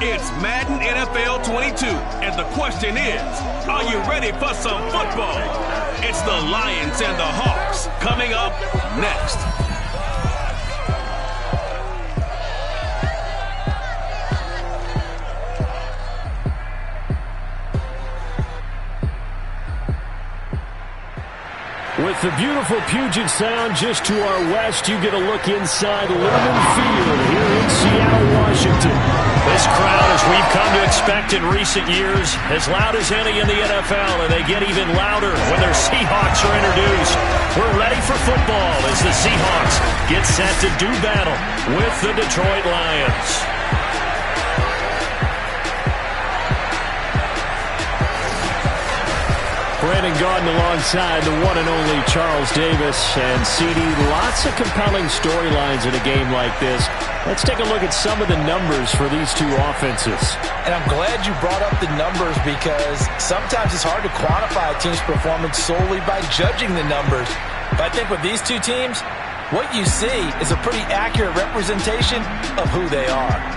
It's Madden NFL 22, and the question is, are you ready for some football? It's the Lions and the Hawks coming up next. With the beautiful Puget Sound just to our west, you get a look inside Lumen Field here in Seattle, Washington. This crowd, as we've come to expect in recent years, as loud as any in the NFL, and they get even louder when their Seahawks are introduced. We're ready for football as the Seahawks get set to do battle with the Detroit Lions. Brandon Gaudin alongside the one and only Charles Davis. And CD, lots of compelling storylines in a game like this. Let's take a look at some of the numbers for these two offenses. And I'm glad you brought up the numbers because sometimes it's hard to quantify a team's performance solely by judging the numbers. But I think with these two teams, what you see is a pretty accurate representation of who they are.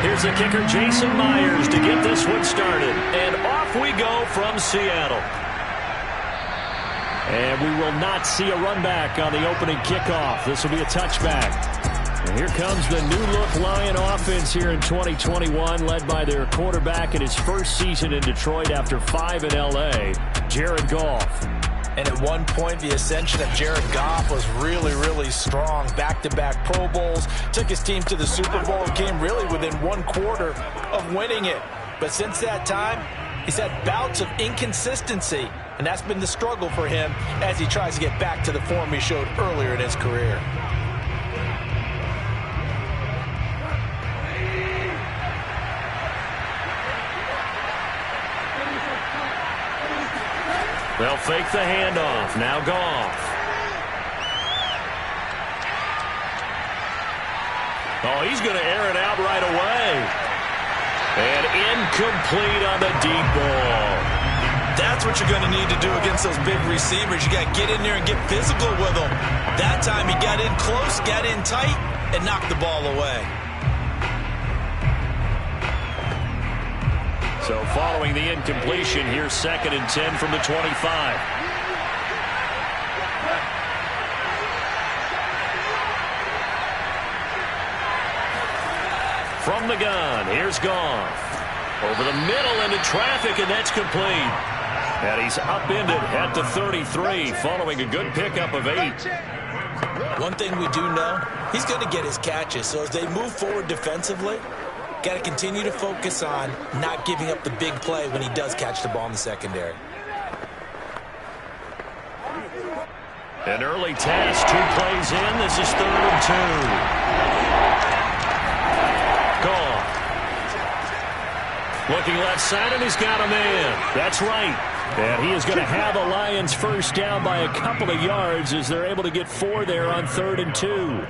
Here's the kicker, Jason Myers, to get this one started. And off we go from Seattle. And we will not see a run back on the opening kickoff. This will be a touchback. And here comes the new-look Lion offense here in 2021, led by their quarterback in his first season in Detroit after 5 in L.A., Jared Goff. And at one point, the ascension of Jared Goff was really, really strong. Back-to-back Pro Bowls, took his team to the Super Bowl, and came really within one quarter of winning it. But since that time, he's had bouts of inconsistency, and that's been the struggle for him as he tries to get back to the form he showed earlier in his career. They'll fake the handoff. Now Goff. Oh, he's going to air it out right away. And incomplete on the deep ball. That's what you're going to need to do against those big receivers. You got to get in there and get physical with them. That time he got in close, got in tight, and knocked the ball away. So following the incompletion, here's 2nd and 10 from the 25. From the gun, here's Goff. Over the middle into traffic, and that's complete. And he's upended at the 33 following a good pickup of 8. One thing we do know, he's going to get his catches. So as they move forward defensively, got to continue to focus on not giving up the big play when he does catch the ball in the secondary. An early test, 2 plays in. This is 3rd and 2. Goff. Looking left side, and he's got a man. That's right. And he is going to have a Lions first down by a couple of yards as they're able to get 4 there on 3rd and 2.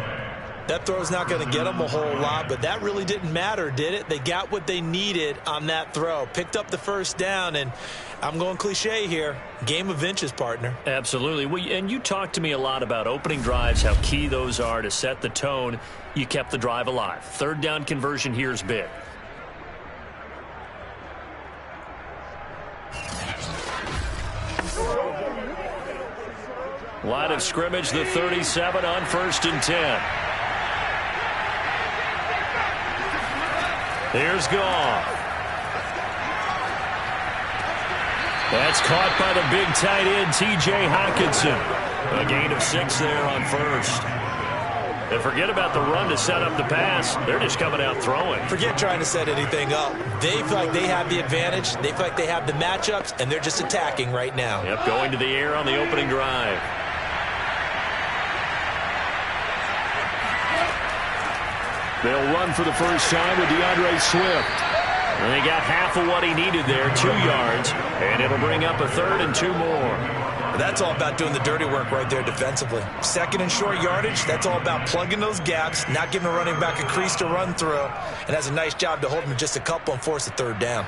That throw's not going to get them a whole lot, but that really didn't matter, did it? They got what they needed on that throw. Picked up the first down, and I'm going cliche here. Game of inches, partner. Absolutely. And you talked to me a lot about opening drives, how key those are to set the tone. You kept the drive alive. 3rd down conversion here is big. Line of scrimmage, the 37 on 1st and 10. Here's Goff. That's caught by the big tight end, T.J. Hockenson. A gain of 6 there on first. And forget about the run to set up the pass. They're just coming out throwing. Forget trying to set anything up. They feel like they have the advantage. They feel like they have the matchups, and they're just attacking right now. Yep, going to the air on the opening drive. They'll run for the first time with DeAndre Swift. And they got half of what he needed there, 2 yards, and it'll bring up a 3rd and 2 more. That's all about doing the dirty work right there defensively. 2nd and short yardage, that's all about plugging those gaps, not giving a running back a crease to run through, and has a nice job to hold him to just a couple and force a 3rd down.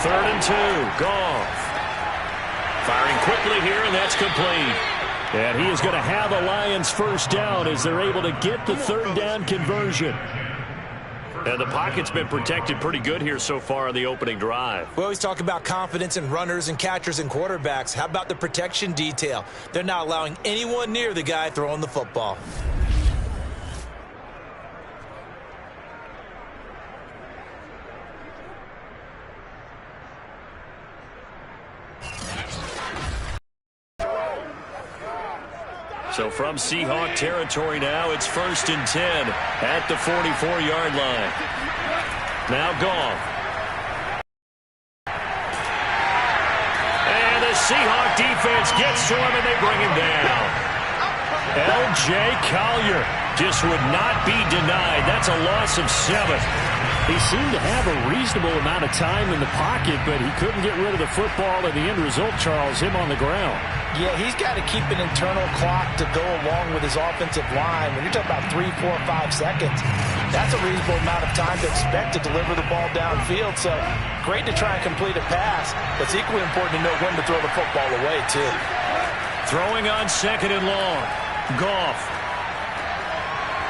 Third and 2, Goff. Firing quickly here, and that's complete. And he is going to have a Lions first down as they're able to get the 3rd down conversion. And the pocket's been protected pretty good here so far on the opening drive. We always talk about confidence in runners and catchers and quarterbacks. How about the protection detail? They're not allowing anyone near the guy throwing the football. So from Seahawk territory now, it's 1st and 10 at the 44-yard line. Now Goff. And the Seahawk defense gets to him, and they bring him down. L.J. Collier just would not be denied. That's a loss of 7. He seemed to have a reasonable amount of time in the pocket, but he couldn't get rid of the football, and the end result, Charles, him on the ground. Yeah, he's got to keep an internal clock to go along with his offensive line. When you're talking about 3, 4, 5 seconds, that's a reasonable amount of time to expect to deliver the ball downfield. So great to try and complete a pass, but it's equally important to know when to throw the football away, too. Throwing on 2nd and long. Goff.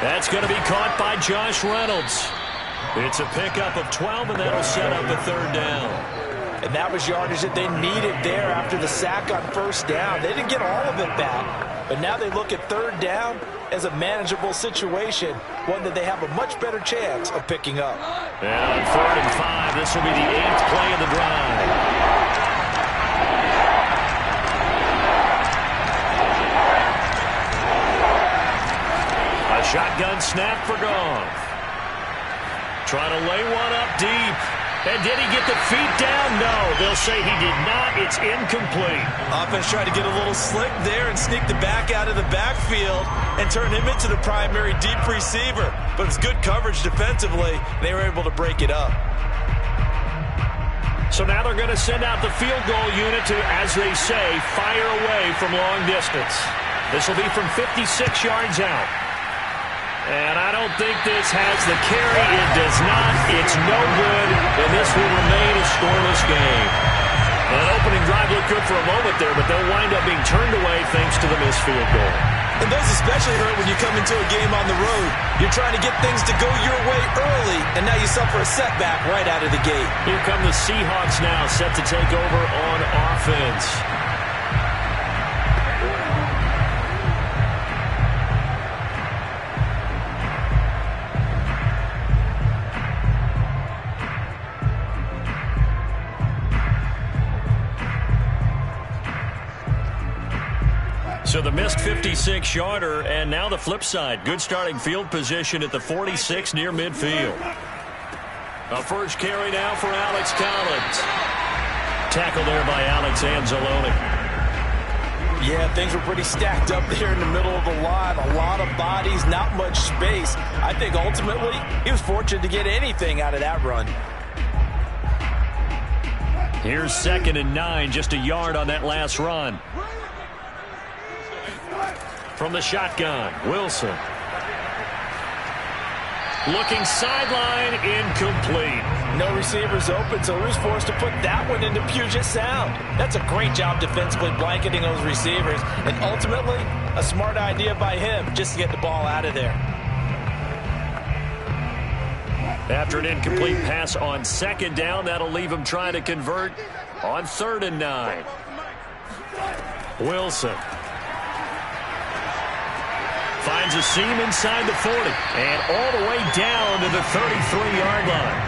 That's going to be caught by Josh Reynolds. It's a pickup of 12, and that'll set up a 3rd down. And that was yardage that they needed there after the sack on 1st down. They didn't get all of it back, but now they look at 3rd down as a manageable situation, one that they have a much better chance of picking up. And on 3rd and 5, this will be the 8th play of the drive. A shotgun snap for Goff. Trying to lay one up deep. And did he get the feet down? No. They'll say he did not. It's incomplete. Offense tried to get a little slick there and sneak the back out of the backfield and turn him into the primary deep receiver. But it's good coverage defensively. They were able to break it up. So now they're going to send out the field goal unit to, as they say, fire away from long distance. This will be from 56 yards out. And I don't think this has the carry. It does not. It's no good. And this will remain a scoreless game. That opening drive looked good for a moment there, but they'll wind up being turned away thanks to the missed field goal. And those especially hurt when you come into a game on the road. You're trying to get things to go your way early, and now you suffer a setback right out of the gate. Here come the Seahawks now, set to take over on offense. So the missed 56-yarder, and now the flip side. Good starting field position at the 46 near midfield. A first carry now for Alex Collins. Tackle there by Alex Anzalone. Yeah, things were pretty stacked up there in the middle of the line. A lot of bodies, not much space. I think ultimately he was fortunate to get anything out of that run. Here's 2nd and 9, just a yard on that last run. From the shotgun, Wilson. Looking sideline, incomplete. No receivers open, so he was forced to put that one into Puget Sound. That's a great job defensively blanketing those receivers, and ultimately a smart idea by him just to get the ball out of there. After an incomplete pass on 2nd down, that'll leave him trying to convert on 3rd and 9. Wilson. Finds a seam inside the 40. And all the way down to the 33-yard line.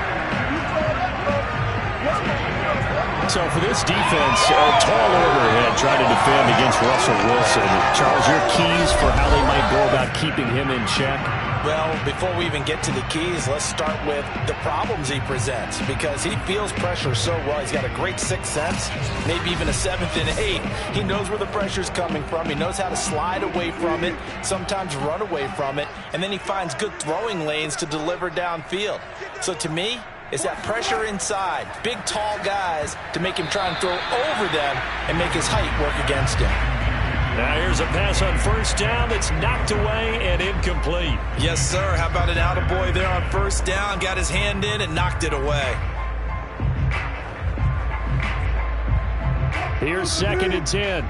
So for this defense, a tall order trying to defend against Russell Wilson. Charles, your keys for how they might go about keeping him in check? Well, before we even get to the keys, let's start with the problems he presents, because he feels pressure so well. He's got a great sixth sense, maybe even a 7th and 8. He knows where the pressure's coming from. He knows how to slide away from it, sometimes run away from it, and then he finds good throwing lanes to deliver downfield. So to me, it's that pressure inside, big, tall guys to make him try and throw over them and make his height work against him. Now here's a pass on first down that's knocked away and incomplete. Yes, sir. How about an attaboy there on first down? Got his hand in and knocked it away. Here's 2nd and 10.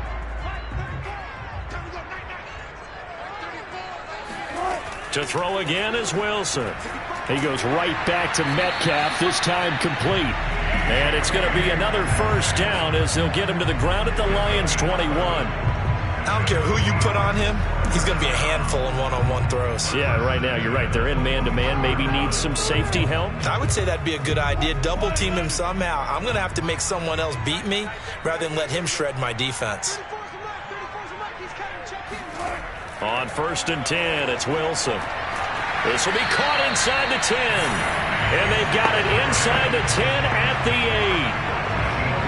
To throw again is Wilson. He goes right back to Metcalf, this time complete. And it's going to be another first down as they'll get him to the ground at the Lions' 21. I don't care who you put on him, he's going to be a handful in one-on-one throws. Yeah, right now, you're right. They're in man-to-man. Maybe needs some safety help. I would say that'd be a good idea. Double team him somehow. I'm going to have to make someone else beat me rather than let him shred my defense. On 1st and 10, it's Wilson. This will be caught inside the 10. And they've got it inside the 10 at the 8.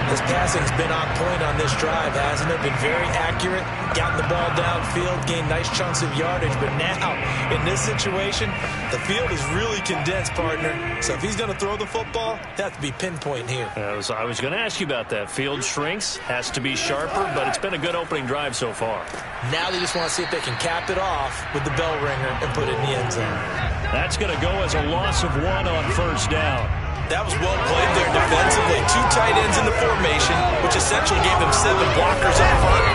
His passing's been on point on this drive, hasn't it? Been very accurate, gotten the ball downfield, gained nice chunks of yardage. But now, in this situation, the field is really condensed, partner. So if he's going to throw the football, that has to be pinpoint here. I was going to ask you about that. Field shrinks, has to be sharper, but it's been a good opening drive so far. Now they just want to see if they can cap it off with the bell ringer and put it in the end zone. That's going to go as a loss of 1 on first down. That was well played there defensively. 2 tight ends in the formation, which essentially gave them 7 blockers up front.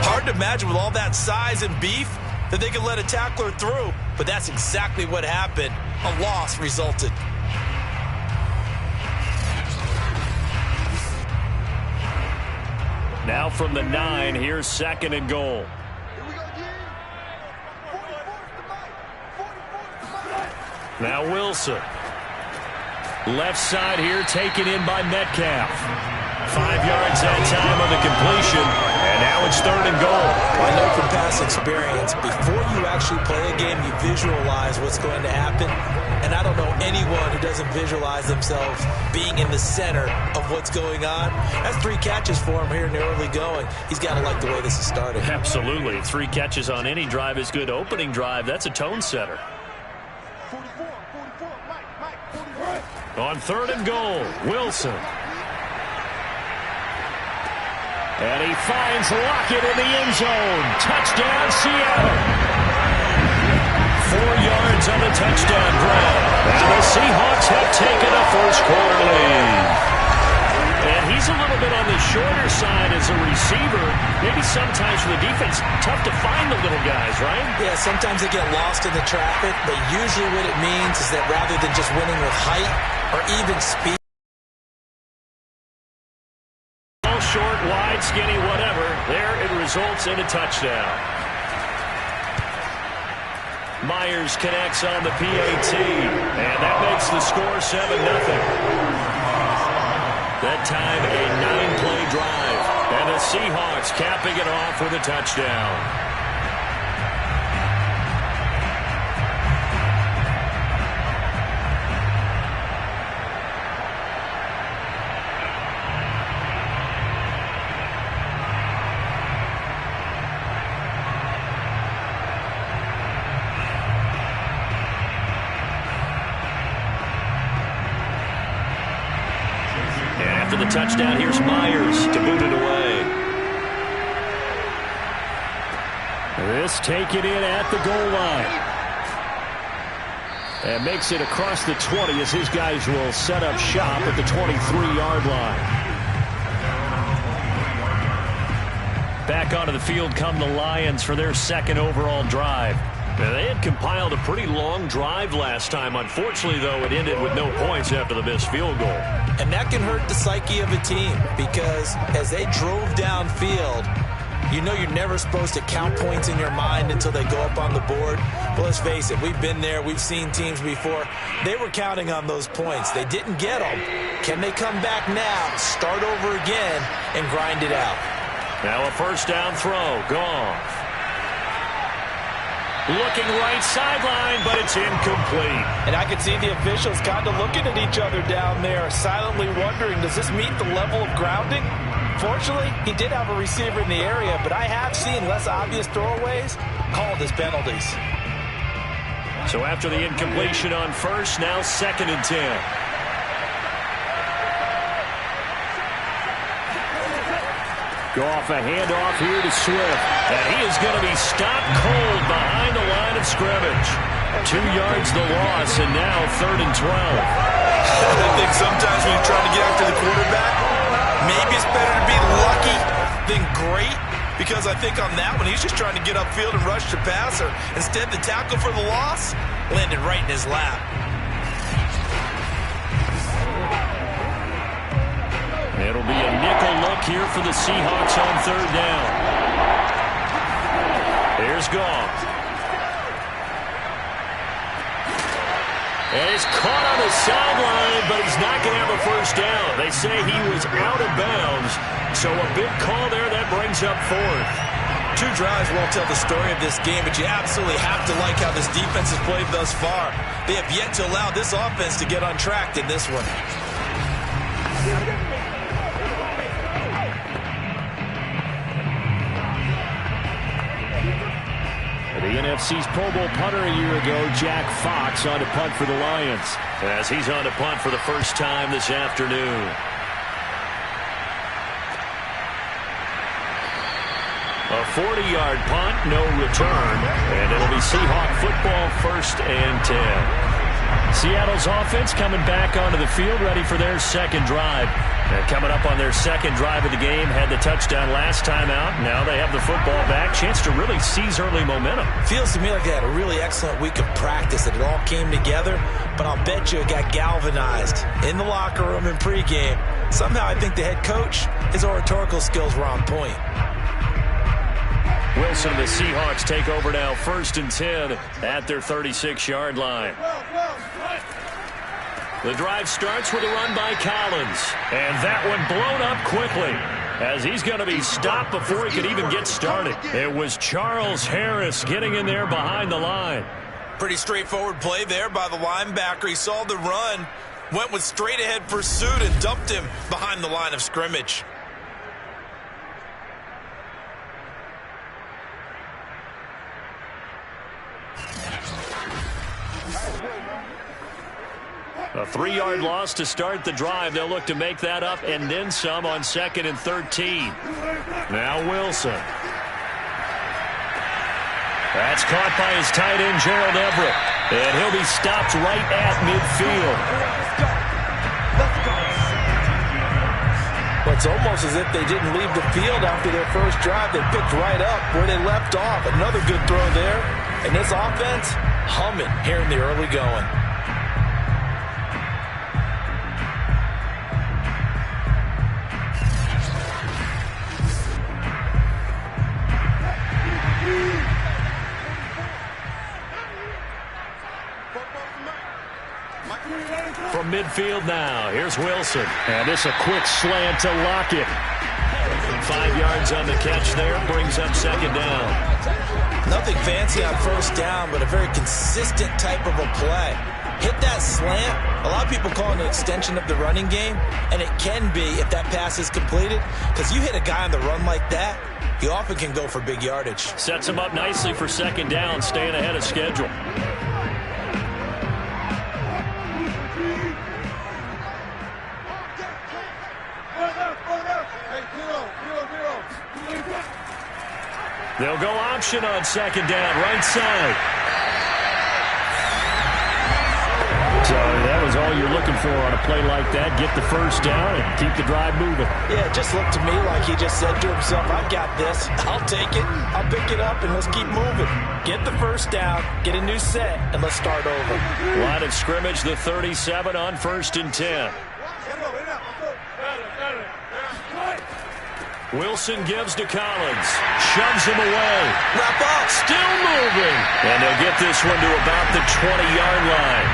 Hard to imagine with all that size and beef that they could let a tackler through, but that's exactly what happened. A loss resulted. Now from the 9, here's 2nd and goal. Now Wilson. Left side here taken in by Metcalf. 5 yards that time on the completion. And now it's 3rd and goal. I know from past experience, before you actually play a game, you visualize what's going to happen. And I don't know anyone who doesn't visualize themselves being in the center of what's going on. That's 3 catches for him here in the early going. He's got to like the way this is starting. Absolutely. 3 catches on any drive is good. Opening drive, that's a tone setter. On 3rd and goal, Wilson. And he finds Lockett in the end zone. Touchdown, Seattle. 4 yards on the touchdown grab. And the Seahawks have taken a first-quarter lead. And he's a little bit on the shorter side as a receiver. Maybe sometimes for the defense, tough to find the little guys, right? Yeah, sometimes they get lost in the traffic, but usually what it means is that rather than just winning with height or even speed. All short, wide, skinny, whatever. There it results in a touchdown. Myers connects on the PAT, and that makes the score 7-0. That time a 9-play drive, and the Seahawks capping it off with a touchdown. After the touchdown, here's Myers to boot it away. This taken in at the goal line. And makes it across the 20 as his guys will set up shop at the 23-yard line. Back onto the field come the Lions for their 2nd overall drive. Now, they had compiled a pretty long drive last time. Unfortunately, though, it ended with no points after the missed field goal. And that can hurt the psyche of a team because as they drove downfield, You know you're never supposed to count points in your mind until they go up on the board. But let's face it, we've been there. We've seen teams before. They were counting on those points. They didn't get them. Can they come back now, start over again, and grind it out? Now a first down throw. Goff. Looking right sideline, but it's incomplete. And I could see the officials kind of looking at each other down there, silently wondering, does this meet the level of grounding? Fortunately, he did have a receiver in the area, but I have seen less obvious throwaways called as penalties. So after the incompletion on first, now 2nd and 10. Goff, a handoff here to Swift. And he is going to be stopped cold behind the line of scrimmage. 2 yards the loss, and now 3rd and 12. I think sometimes when you're trying to get after the quarterback, maybe it's better to be lucky than great. Because I think on that one, he's just trying to get upfield and rush the passer. Instead, the tackle for the loss landed right in his lap. It'll be a nickel look here for the Seahawks on 3rd down. Here's Goff. And he's caught on the sideline, but he's not going to have a first down. They say he was out of bounds, so a big call there that brings up 4th. 2 drives won't tell the story of this game, but you absolutely have to like how this defense has played thus far. They have yet to allow this offense to get untracked in this one. The NFC's Pro Bowl punter a year ago, Jack Fox, on to punt for the Lions. As he's on to punt for the first time this afternoon. A 40-yard punt, no return. And it'll be Seahawk football, 1st and 10. Seattle's offense coming back onto the field, ready for their 2nd drive. And coming up on their 2nd drive of the game, had the touchdown last time out. Now they have the football back. Chance to really seize early momentum. Feels to me like they had a really excellent week of practice, that it all came together. But I'll bet you it got galvanized in the locker room in pregame. Somehow I think the head coach, his oratorical skills were on point. Wilson, the Seahawks take over now, 1st and 10 at their 36-yard line. The drive starts with a run by Collins. And that one blown up quickly, as he's going to be stopped before he could even get started. It was Charles Harris getting in there behind the line. Pretty straightforward play there by the linebacker. He saw the run, went with straight-ahead pursuit, and dumped him behind the line of scrimmage. A 3-yard loss to start the drive. They'll look to make that up and then some on 2nd and 13. Now Wilson. That's caught by his tight end, Gerald Everett. And he'll be stopped right at midfield. Well, it's almost as if they didn't leave the field after their first drive. They picked right up where they left off. Another good throw there. And this offense, humming here in the early going. From midfield now, here's Wilson. And this a quick slant to Lockett. 5 yards on the catch there, brings up 2nd down. Nothing fancy on first down, but a very consistent type of a play. Hit that slant. A lot of people call it an extension of the running game, and it can be if that pass is completed, because you hit a guy on the run like that, he often can go for big yardage. Sets him up nicely for 2nd down, staying ahead of schedule. They'll go option on 2nd down, right side. So that was all you're looking for on a play like that. Get the first down and keep the drive moving. Yeah, it just looked to me like he just said to himself, I've got this. I'll take it. I'll pick it up, and let's keep moving. Get the first down, get a new set, and let's start over. Line of scrimmage, the 37 on 1st and 10. Wilson gives to Collins. Shoves him away. Wrap up. Still moving. And they'll get this one to about the 20-yard line.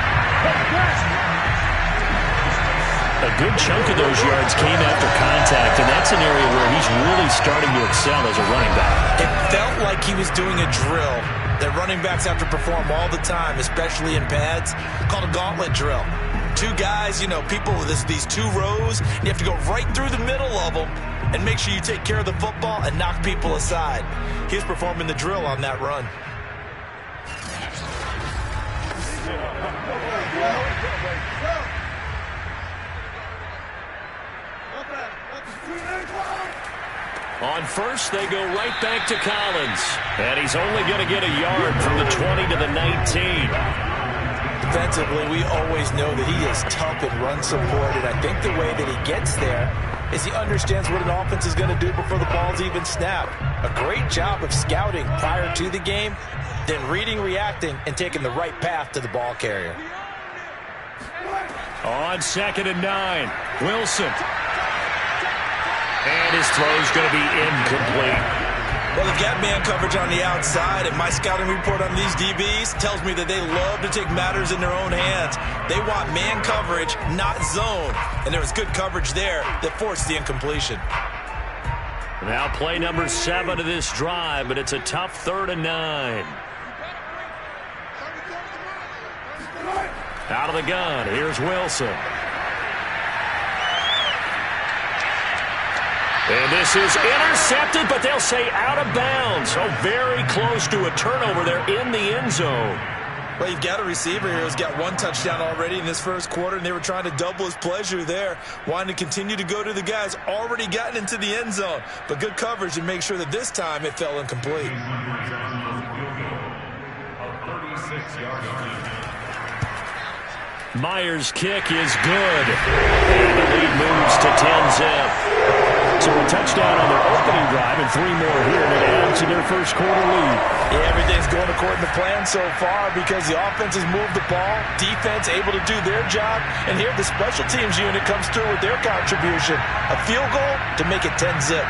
A good chunk of those yards came after contact, and that's an area where he's really starting to excel as a running back. It felt like he was doing a drill that running backs have to perform all the time, especially in pads, called a Gauntlet Drill. Two guys, people with these two rows, and you have to go right through the middle of them and make sure you take care of the football and knock people aside. He's performing the drill on that run. On first, they go right back to Collins. And he's only going to get a yard from the 20 to the 19. Defensively, we always know that he is tough and run support, and I think the way that he gets there is he understands what an offense is going to do before the ball's even snapped. A great job of scouting prior to the game, then reading, reacting, and taking the right path to the ball carrier. On 2nd and 9, Wilson. And his throw's going to be incomplete. Well, they've got man coverage on the outside, and my scouting report on these DBs tells me that they love to take matters in their own hands. They want man coverage, not zone. And there was good coverage there that forced the incompletion. Now play number 7 of this drive, but it's a tough 3rd and 9. Out of the gun, here's Wilson. And this is intercepted, but they'll say out of bounds. So very close to a turnover there in the end zone. Well, you've got a receiver here who's got one touchdown already in this first quarter, and they were trying to double his pleasure there, wanting to continue to go to the guys already gotten into the end zone. But good coverage to make sure that this time it fell incomplete. Myers' kick is good. And the lead moves to 10-zip. So a touchdown on their opening drive and 3 more here, and it adds to their first quarter lead. Yeah, everything's going according to plan so far because the offense has moved the ball, defense able to do their job, and here the special teams unit comes through with their contribution. A field goal to make it 10-zip.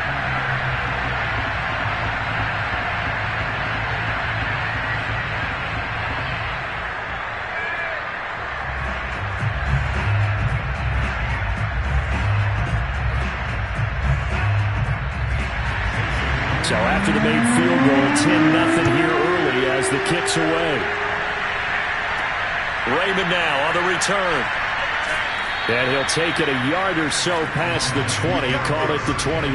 So after the made field goal, 10-0 here early as the kick's away. Raymond now on the return. And he'll take it a yard or so past the 20, call it the 21.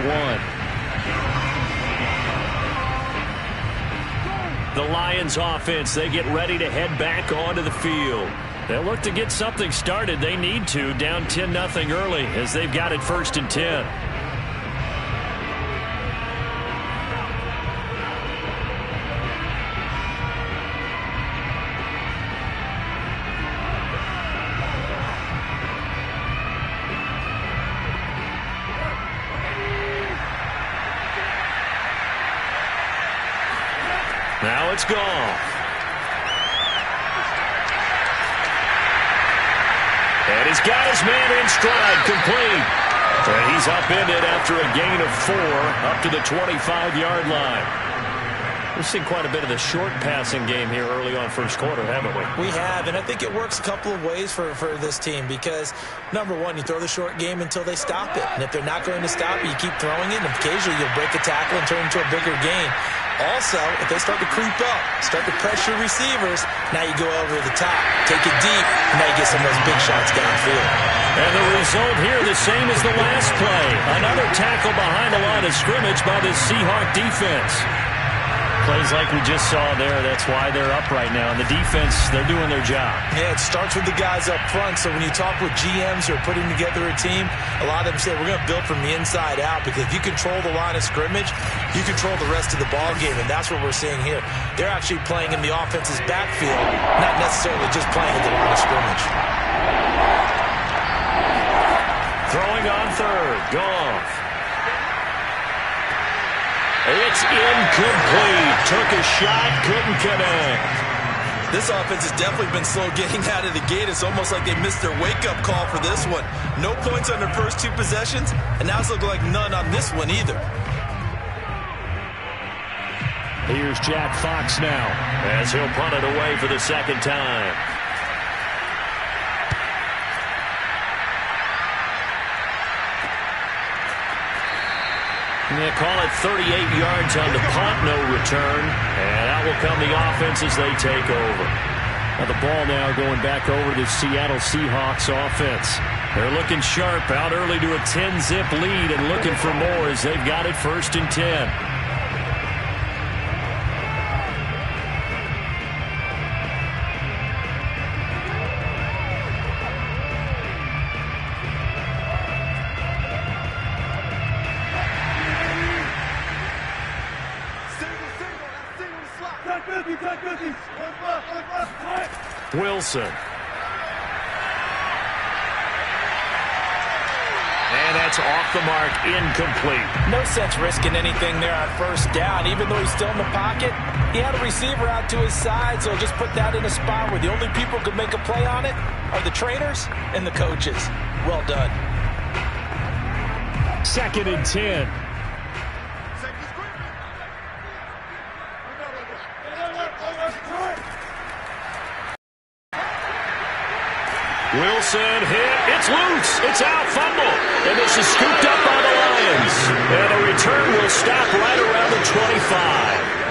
The Lions offense, they get ready to head back onto the field. They'll look to get something started. They need to, down 10-0 early as they've got it 1st and 10. Now it's gone. And he's got his man in stride, complete. And he's upended after a gain of 4 up to the 25-yard line. We've seen quite a bit of the short passing game here early on first quarter, haven't we? We have, and I think it works a couple of ways for this team because, number one, you throw the short game until they stop it. And if they're not going to stop it, you keep throwing it, and occasionally you'll break a tackle and turn it into a bigger gain. Also, if they start to creep up, start to pressure receivers, now you go over the top, take it deep, and now you get some of those big shots downfield. And the result here, the same as the last play. Another tackle behind the line of scrimmage by the Seahawks defense. Plays like we just saw there, that's why they're up right now. And the defense, they're doing their job. Yeah, it starts with the guys up front. So when you talk with GMs who are putting together a team, a lot of them say we're going to build from the inside out because if you control the line of scrimmage, you control the rest of the ball game, and that's what we're seeing here. They're actually playing in the offense's backfield, not necessarily just playing at the line of scrimmage. Throwing on 3rd, Goff. It's incomplete. Took a shot, couldn't connect. This offense has definitely been slow getting out of the gate. It's almost like they missed their wake-up call for this one. No points on their first 2 possessions, and now it's looking like none on this one either. Here's Jack Fox now, as he'll punt it away for the second time. And they call it 38 yards on the punt, no return. And out will come the offense as they take over. Now the ball now going back over to the Seattle Seahawks offense. They're looking sharp, out early to a 10-zip lead and looking for more as they've got it 1st and 10. Wilson. And that's off the mark, incomplete. No sense risking anything there on 1st down. Even though he's still in the pocket, he had a receiver out to his side, so just put that in a spot where the only people who could make a play on it are the trainers and the coaches. Well done. 2nd and 10. Wilson hit. It's loose. It's out. Fumble. And this is scooped up by the Lions. And the return will stop right around the 25.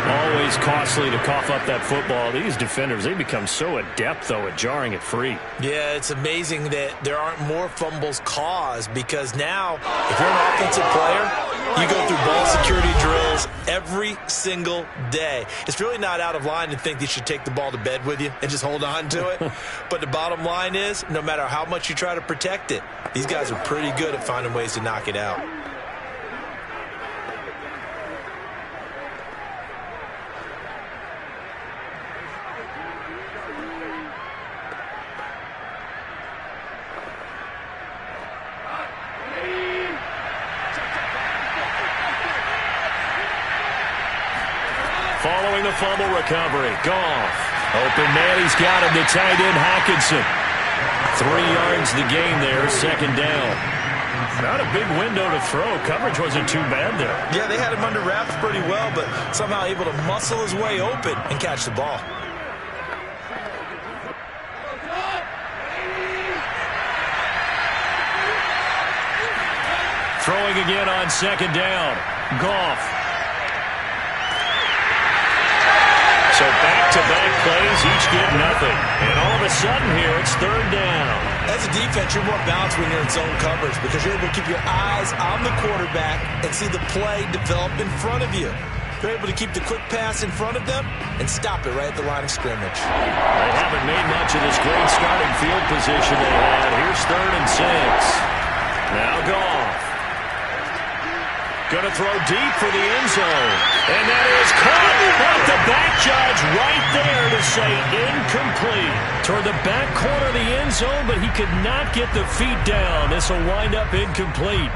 Always costly to cough up that football. These defenders, they become so adept, though, at jarring it free. Yeah, it's amazing that there aren't more fumbles caused because now, if you're an offensive player, you go through ball security drills every single day. It's really not out of line to think you should take the ball to bed with you and just hold on to it. But the bottom line is, no matter how much you try to protect it, these guys are pretty good at finding ways to knock it out. Following the fumble recovery, Goff. Open man, he's got him to tight end Hockenson. 3 yards the gain there, 2nd down. Not a big window to throw. Coverage wasn't too bad there. Yeah, they had him under wraps pretty well, but somehow able to muscle his way open and catch the ball. Throwing again on 2nd down. Goff. So back-to-back plays, each get nothing. And all of a sudden here, it's 3rd down. As a defense, you're more balanced when you're in zone coverage because you're able to keep your eyes on the quarterback and see the play develop in front of you. You're able to keep the quick pass in front of them and stop it right at the line of scrimmage. They haven't made much of this great starting field position they had. Here's 3rd and 6. Now Goff. Going to throw deep for the end zone. And that is caught at the back judge right there to say incomplete. Toward the back corner of the end zone, but he could not get the feet down. This will wind up incomplete.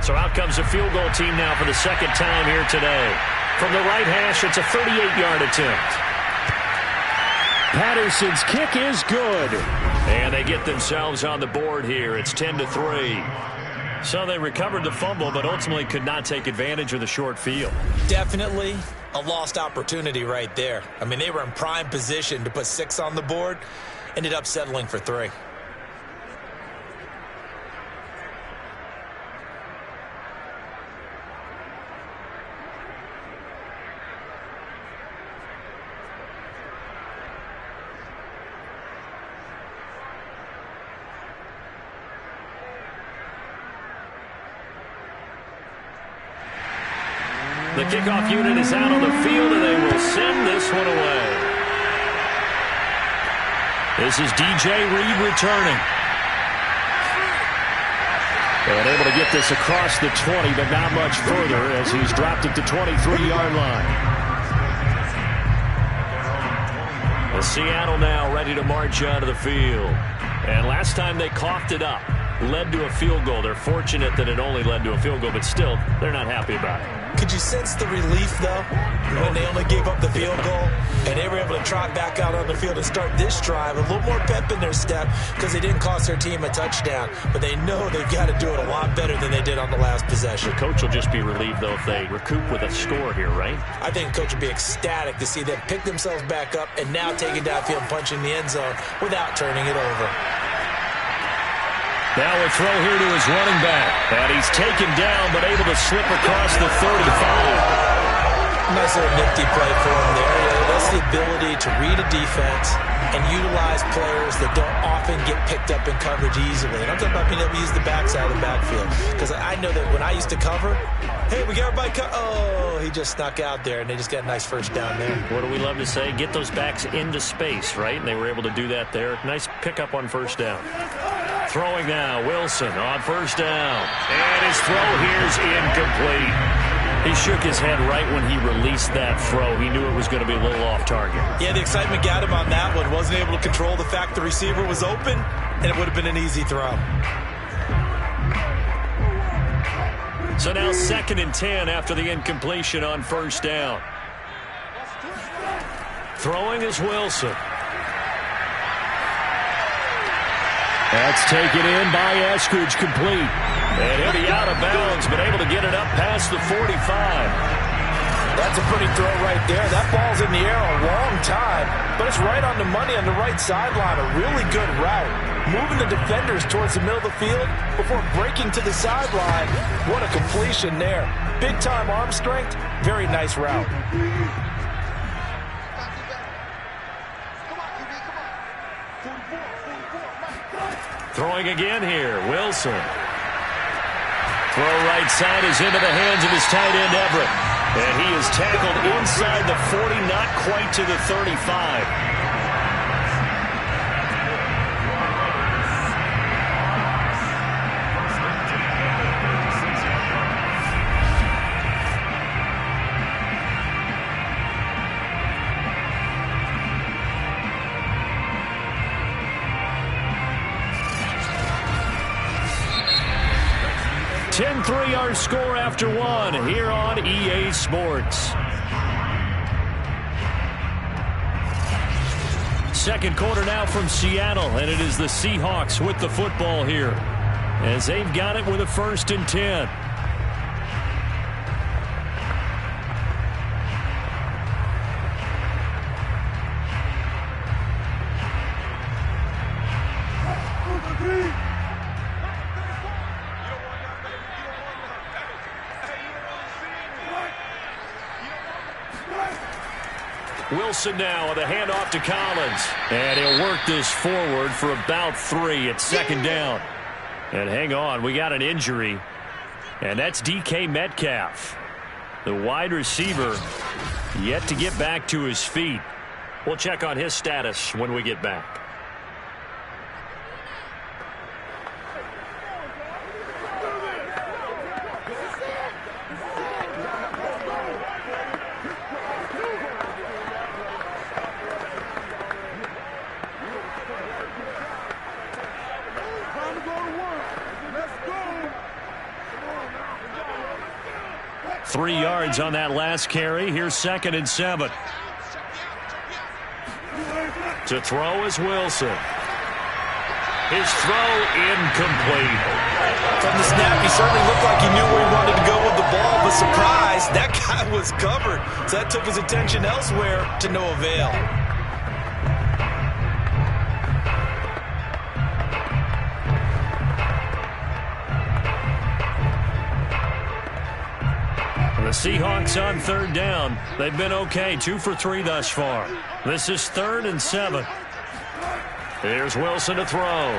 So out comes the field goal team now for the 2nd time here today. From the right hash, it's a 38-yard attempt. Patterson's kick is good. And they get themselves on the board here. It's 10-3. So they recovered the fumble, but ultimately could not take advantage of the short field. Definitely a lost opportunity right there. I mean, they were in prime position to put 6 on the board. Ended up settling for 3. The kickoff unit is out on the field, and they will send this one away. This is DJ Reed returning. And able to get this across the 20, but not much further as he's dropped at the 23-yard line. Well, Seattle now ready to march out of the field. And last time they coughed it up, led to a field goal. They're fortunate that it only led to a field goal, but still, they're not happy about it. Could you sense the relief, though, when they only gave up the field goal and they were able to trot back out on the field and start this drive? A little more pep in their step because they didn't cost their team a touchdown, but they know they've got to do it a lot better than they did on the last possession. The coach will just be relieved, though, if they recoup with a score here, right? I think the coach would be ecstatic to see them pick themselves back up and now take it downfield, punching the end zone without turning it over. Now a throw here to his running back. And he's taken down, but able to slip across the 35. Nice little nifty play for him there. That's the ability to read a defense and utilize players that don't often get picked up in coverage easily. And I'm talking about being able to use the backside of the backfield. Because I know that when I used to cover, hey, we got everybody oh, he just snuck out there, and they just got a nice first down there. What do we love to say? Get those backs into space, right? And they were able to do that there. Nice pickup on first down. Throwing now, Wilson on first down. And his throw here's incomplete. He shook his head right when he released that throw. He knew it was going to be a little off target. Yeah, the excitement got him on that one. Wasn't able to control the fact the receiver was open, and it would have been an easy throw. So now 2nd and 10 after the incompletion on first down. Throwing is Wilson. That's taken in by Eskridge, complete. And he'll be out of bounds, but able to get it up past the 45. That's a pretty throw right there. That ball's in the air a long time, but it's right on the money on the right sideline. A really good route. Moving the defenders towards the middle of the field before breaking to the sideline. What a completion there. Big-time arm strength. Very nice route. Throwing again here, Wilson. Throw right side is into the hands of his tight end, Everett. And he is tackled inside the 40, not quite to the 35. 10-3 our score after one here on EA Sports. Second quarter now from Seattle, and it is the Seahawks with the football here as they've got it with a 1st and 10. Wilson now with a handoff to Collins. And he'll work this forward for about 3 at 2nd down. And hang on, we got an injury. And that's DK Metcalf. The wide receiver yet to get back to his feet. We'll check on his status when we get back. Three yards on that last carry. Here's 2nd and 7. To throw is Wilson. His throw incomplete. From the snap, he certainly looked like he knew where he wanted to go with the ball, but surprise, that guy was covered. So that took his attention elsewhere to no avail. The Seahawks on 3rd down. They've been okay, 2 for 3 thus far. This is 3rd and 7. Here's Wilson to throw.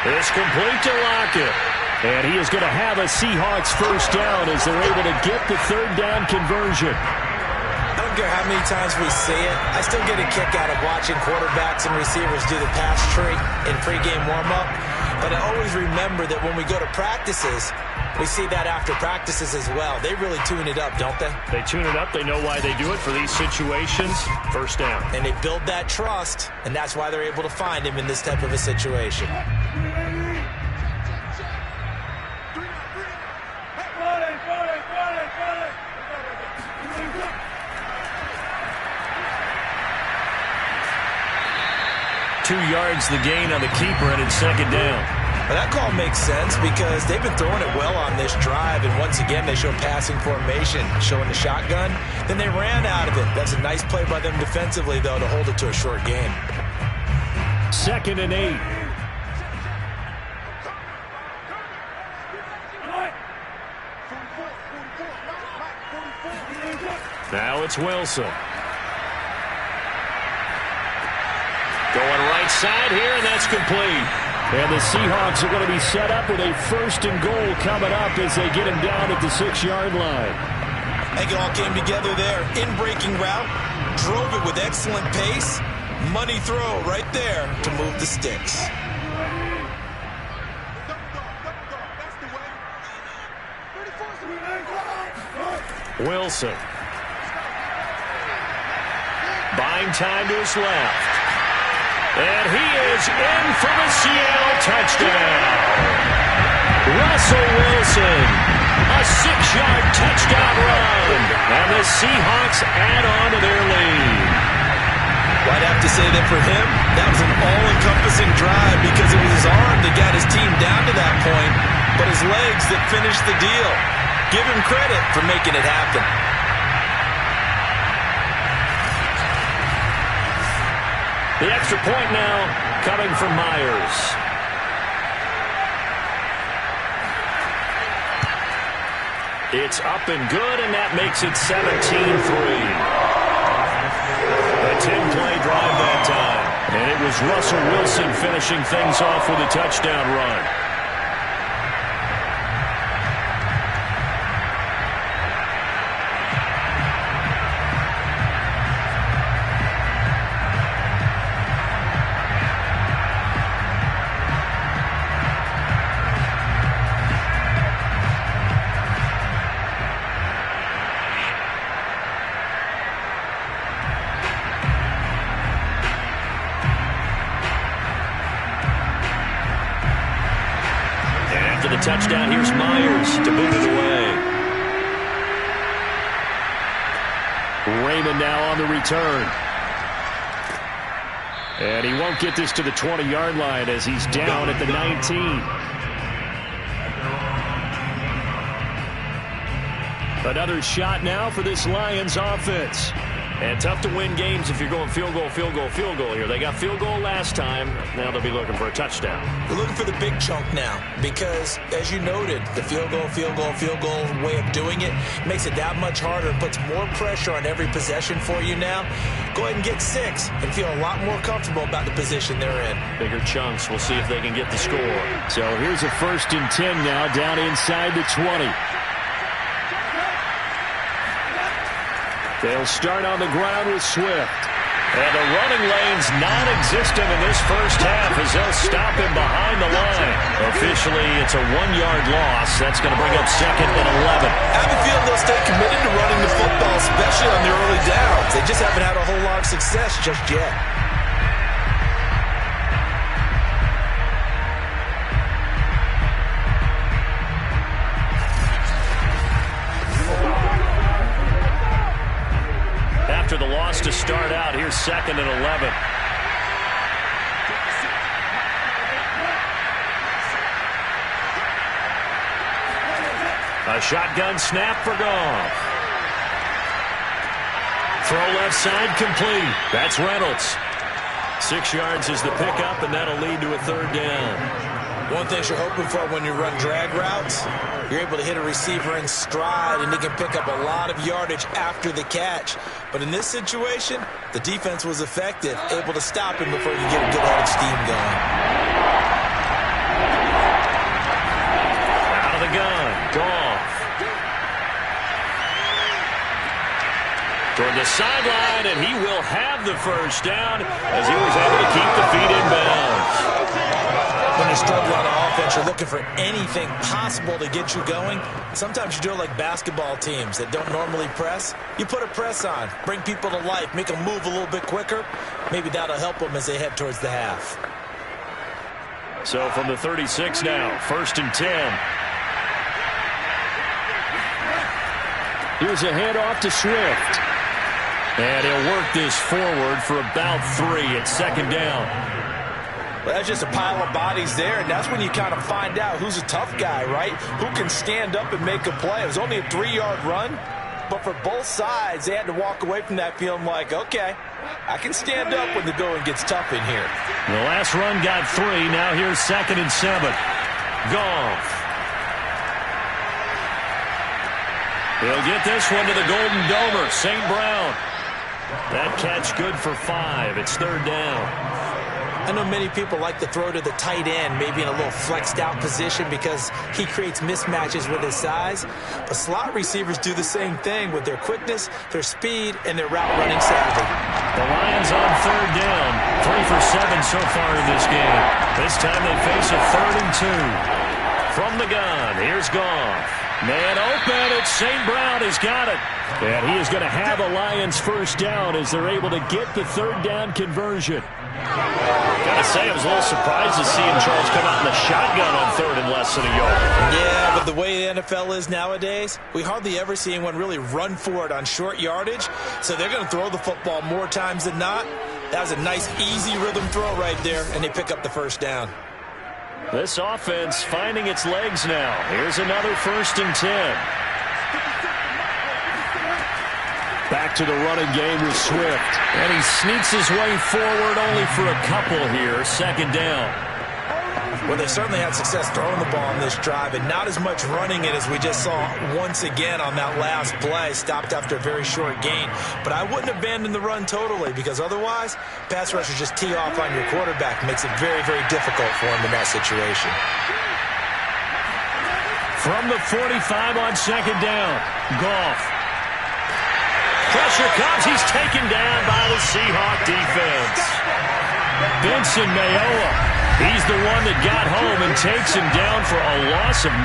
It's complete to Lockett. And he is going to have a Seahawks 1st down as they're able to get the 3rd down conversion. I don't care how many times we see it. I still get a kick out of watching quarterbacks and receivers do the pass tree in pregame warm-up. But I always remember that when we go to practices, we see that after practices as well. They really tune it up, don't they? They tune it up. They know why they do it for these situations. 1st down. And they build that trust, and that's why they're able to find him in this type of a situation. 2 yards the gain on the keeper, and it's second down. Well, that call makes sense because they've been throwing it well on this drive, and once again they show passing formation, showing the shotgun. Then they ran out of it. That's a nice play by them defensively, though, to hold it to a short gain. 2nd and 8. Now it's Wilson. Going right side here, and that's complete. And the Seahawks are going to be set up with a 1st and goal coming up as they get him down at the 6-yard line. I think it all came together there. In-breaking route, drove it with excellent pace. Money throw right there to move the sticks. Wilson. Buying time to his left. And he is in for the Seattle touchdown. Russell Wilson, a 6-yard touchdown run. And the Seahawks add on to their lead. Well, I'd have to say that for him, that was an all-encompassing drive because it was his arm that got his team down to that point, but his legs that finished the deal. Give him credit for making it happen. The extra point now coming from Myers. It's up and good, and that makes it 17-3. A 10-play drive that time. And it was Russell Wilson finishing things off with a touchdown run. Touchdown. Here's Myers to boot it away. Raymond now on the return. And he won't get this to the 20-yard line as he's down at the 19. Another shot now for this Lions offense. And tough to win games if you're going field goal, field goal, field goal here. They got field goal last time. Now they'll be looking for a touchdown. We're looking for the big chunk now because, as you noted, the field goal way of doing it makes it that much harder and puts more pressure on every possession for you now. Go ahead and get 6 and feel a lot more comfortable about the position they're in. Bigger chunks. We'll see if they can get the score. So here's a 1st and 10 now down inside the 20. They'll start on the ground with Swift. And the running lane's non-existent in this first half as they'll stop him behind the line. Officially, it's a 1-yard loss. That's going to bring up 2nd and 11. I have a feeling they'll stay committed to running the football, especially on the early downs. They just haven't had a whole lot of success just yet. After the loss to start out, here's 2nd and 11. A shotgun snap for Goff. Throw left side complete. That's Reynolds. 6 yards is the pickup, and that'll lead to a 3rd down. One thing you're hoping for when you run drag routes, you're able to hit a receiver in stride, and he can pick up a lot of yardage after the catch. But in this situation, the defense was effective, able to stop him before you get a good head of steam going. Out of the gun, Goff. Toward the sideline, and he will have the 1st down as he was able to keep the feet in bounds. When you struggle on offense, you're looking for anything possible to get you going. Sometimes you do it like basketball teams that don't normally press. You put a press on, bring people to life, make them move a little bit quicker. Maybe that'll help them as they head towards the half. So from the 36 now, 1st and 10. Here's a handoff to Swift. And he'll work this forward for about 3 at 2nd down. Well, that's just a pile of bodies there, and that's when you kind of find out who's a tough guy, right? Who can stand up and make a play. It was only a 3-yard run, but for both sides, they had to walk away from that feeling like, okay, I can stand up when the going gets tough in here. The last run got 3. Now here's 2nd and 7. Goff. He'll get this one to the Golden Domer, St. Brown. That catch good for 5. It's 3rd down. I know many people like to throw to the tight end, maybe in a little flexed out position because he creates mismatches with his size. But slot receivers do the same thing with their quickness, their speed, and their route running savvy. The Lions on 3rd down. 3 for 7 so far in this game. This time they face a 3rd and 2. From the gun, here's Goff. Man open, it's St. Brown. He's got it. And he is going to have a Lions first down as they're able to get the 3rd down conversion. Gotta say, I was a little surprised to see Charles come out in the shotgun on 3rd and less than a yard. Yeah, but the way the NFL is nowadays, we hardly ever see anyone really run for it on short yardage. So they're going to throw the football more times than not. That was a nice, easy rhythm throw right there, and they pick up the first down. This offense finding its legs now. Here's another 1st and 10. Back to the running game with Swift. And he sneaks his way forward only for a couple here. 2nd down. Well, they certainly had success throwing the ball on this drive and not as much running it as we just saw once again on that last play. Stopped after a very short gain. But I wouldn't abandon the run totally because otherwise, pass rushers just tee off on your quarterback. Makes it very, very difficult for him in that situation. From the 45 on 2nd down, Goff. Pressure comes. He's taken down by the Seahawk defense. Benson Mayowa. He's the one that got home and takes him down for a loss of 9.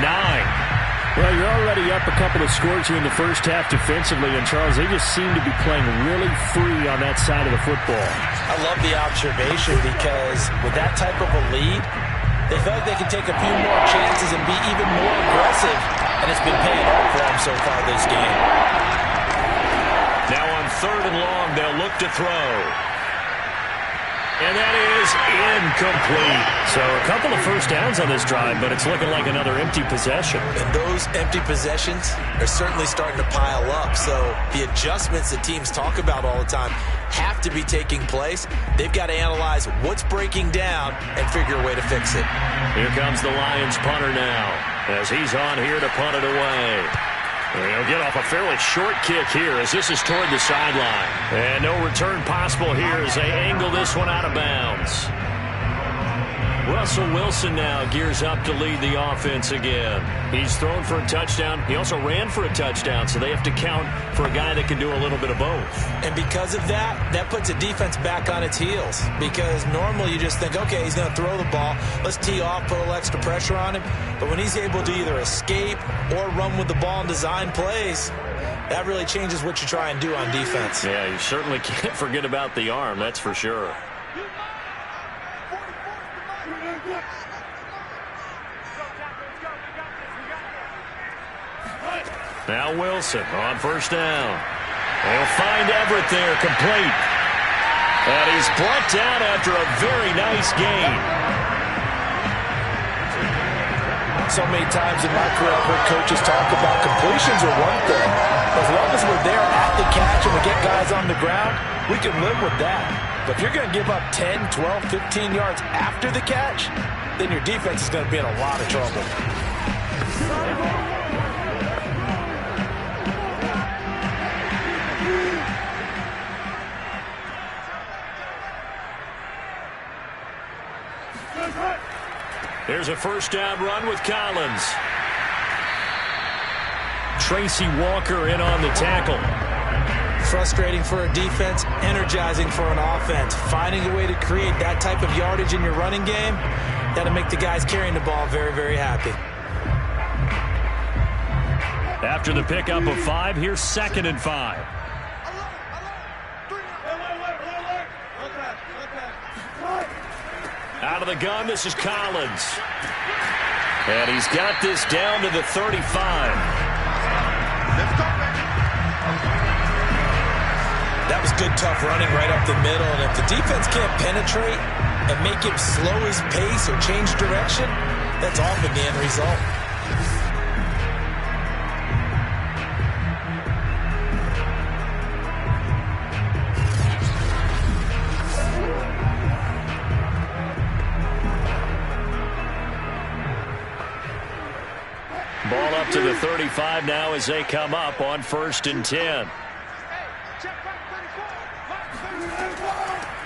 Well, you're already up a couple of scores here in the first half defensively, and Charles, they just seem to be playing really free on that side of the football. I love the observation because with that type of a lead, they feel like they can take a few more chances and be even more aggressive, and it's been paying off for them so far this game. Now on 3rd and long, they'll look to throw. And that is incomplete. So a couple of first downs on this drive, but it's looking like another empty possession. And those empty possessions are certainly starting to pile up. So the adjustments that teams talk about all the time have to be taking place. They've got to analyze what's breaking down and figure a way to fix it. Here comes the Lions punter now as he's on here to punt it away. And he'll get off a fairly short kick here as this is toward the sideline. And no return possible here as they angle this one out of bounds. Russell Wilson now gears up to lead the offense again. He's thrown for a touchdown. He also ran for a touchdown, so they have to count for a guy that can do a little bit of both. And because of that, that puts the defense back on its heels. Because normally you just think, okay, he's going to throw the ball. Let's tee off, put a little extra pressure on him. But when he's able to either escape or run with the ball and design plays, that really changes what you try and do on defense. Yeah, you certainly can't forget about the arm, that's for sure. Now Wilson on 1st down. They'll find Everett there, complete. And he's brought down after a very nice gain. So many times in my career, I've heard coaches talk about completions are one thing. As long as we're there at the catch and we get guys on the ground, we can live with that. But if you're going to give up 10, 12, 15 yards after the catch, then your defense is going to be in a lot of trouble. Here's a 1st down run with Collins. Tracy Walker in on the tackle. Frustrating for a defense, energizing for an offense. Finding a way to create that type of yardage in your running game, that'll make the guys carrying the ball very, very happy. After the pickup of 5, here's 2nd and 5. Out of the gun, this is Collins. And he's got this down to the 35. That was good, tough running right up the middle. And if the defense can't penetrate, and make him slow his pace or change direction, that's often the end result. Ball up to the 35 now as they come up on 1st and 10.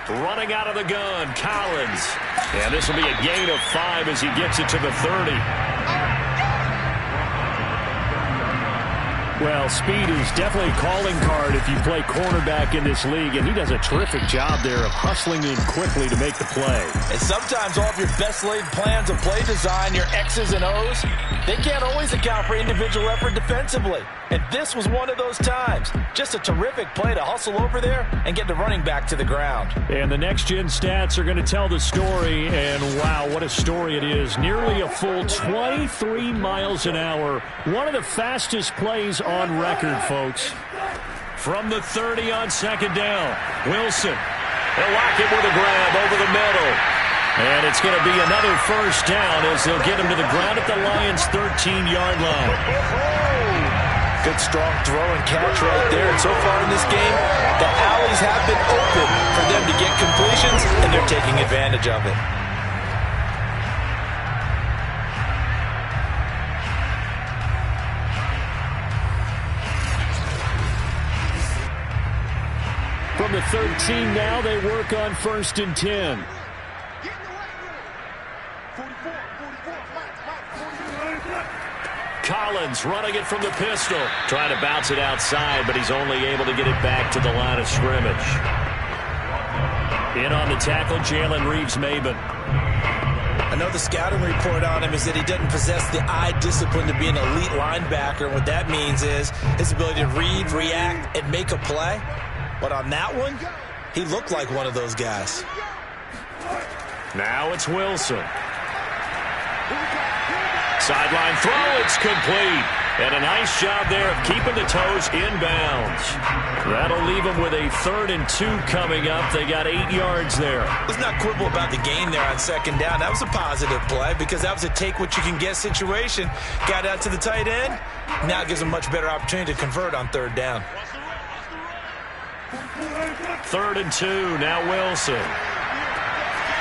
Running out of the gun, Collins. And this will be a gain of 5 as he gets it to the 30. Well, speed is definitely a calling card if you play cornerback in this league, and he does a terrific job there of hustling in quickly to make the play. And sometimes all of your best laid plans of play design, your X's and O's, they can't always account for individual effort defensively. And this was one of those times. Just a terrific play to hustle over there and get the running back to the ground. And the next-gen stats are going to tell the story, and wow, what a story it is. Nearly a full 23 miles an hour. One of the fastest plays on record, folks. From the 30 on 2nd down, Wilson. They'll lock it with a grab over the middle. And it's going to be another 1st down as they'll get him to the ground at the Lions' 13-yard line. Good strong throw and catch right there. And so far in this game, the alleys have been open for them to get completions, and they're taking advantage of it. From the 13 now, they work on 1st and 10. Collins running it from the pistol. Trying to bounce it outside, but he's only able to get it back to the line of scrimmage. In on the tackle, Jalen Reeves-Maybin. I know the scouting report on him is that he doesn't possess the eye discipline to be an elite linebacker. And what that means is his ability to read, react, and make a play. But on that one, he looked like one of those guys. Now it's Wilson. Sideline throw, it's complete. And a nice job there of keeping the toes inbounds. That'll leave them with a 3rd and 2 coming up. They got 8 yards there. Let's not quibble about the gain there on 2nd down. That was a positive play because that was a take-what-you-can-get situation. Got out to the tight end. Now it gives them much better opportunity to convert on 3rd down. 3rd and 2, now Wilson.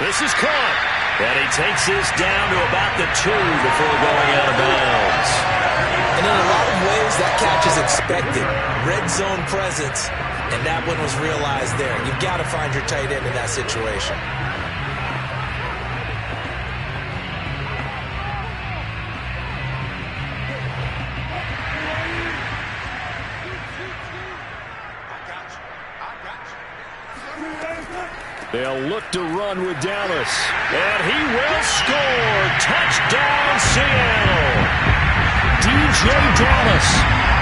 This is caught. And he takes this down to about the 2 before going out of bounds. And in a lot of ways, that catch is expected. Red zone presence, and that one was realized there. You've got to find your tight end in that situation. They'll look to run with Dallas. And he will score. Touchdown, Seattle. DJ Dallas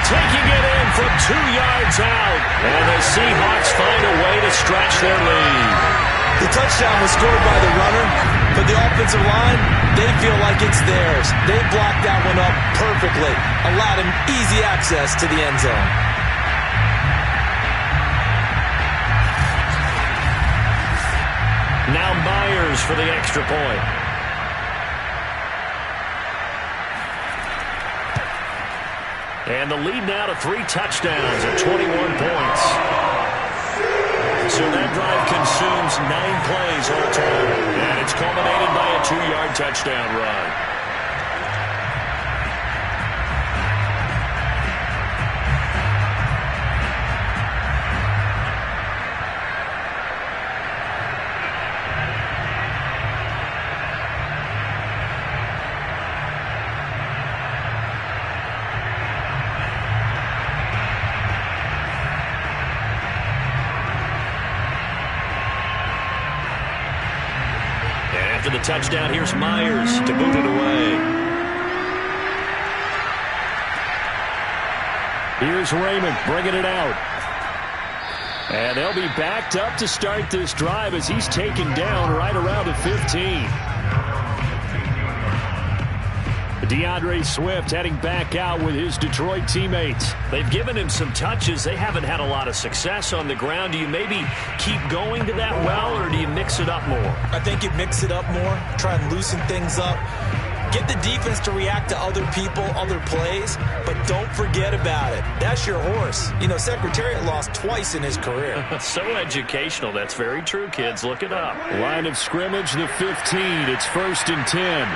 taking it in from 2 yards out. And the Seahawks find a way to stretch their lead. The touchdown was scored by the runner, but the offensive line, they feel like it's theirs. They blocked that one up perfectly, allowed him easy access to the end zone. Now Myers for the extra point. And the lead now to 3 touchdowns at 21 points. So that drive consumes 9 plays all total. And it's culminated by a 2-yard touchdown run. The touchdown, here's Myers to boot it away. Here's Raymond bringing it out. And they'll be backed up to start this drive as he's taken down right around the 15. DeAndre Swift heading back out with his Detroit teammates. They've given him some touches. They haven't had a lot of success on the ground. Do you maybe keep going to that well, or do you mix it up more? I think you mix it up more, try and loosen things up. Get the defense to react to other people, other plays, but don't forget about it. That's your horse. You know, Secretariat lost twice in his career. So educational. That's very true, kids. Look it up. Line of scrimmage, the 15. It's 1st and 10.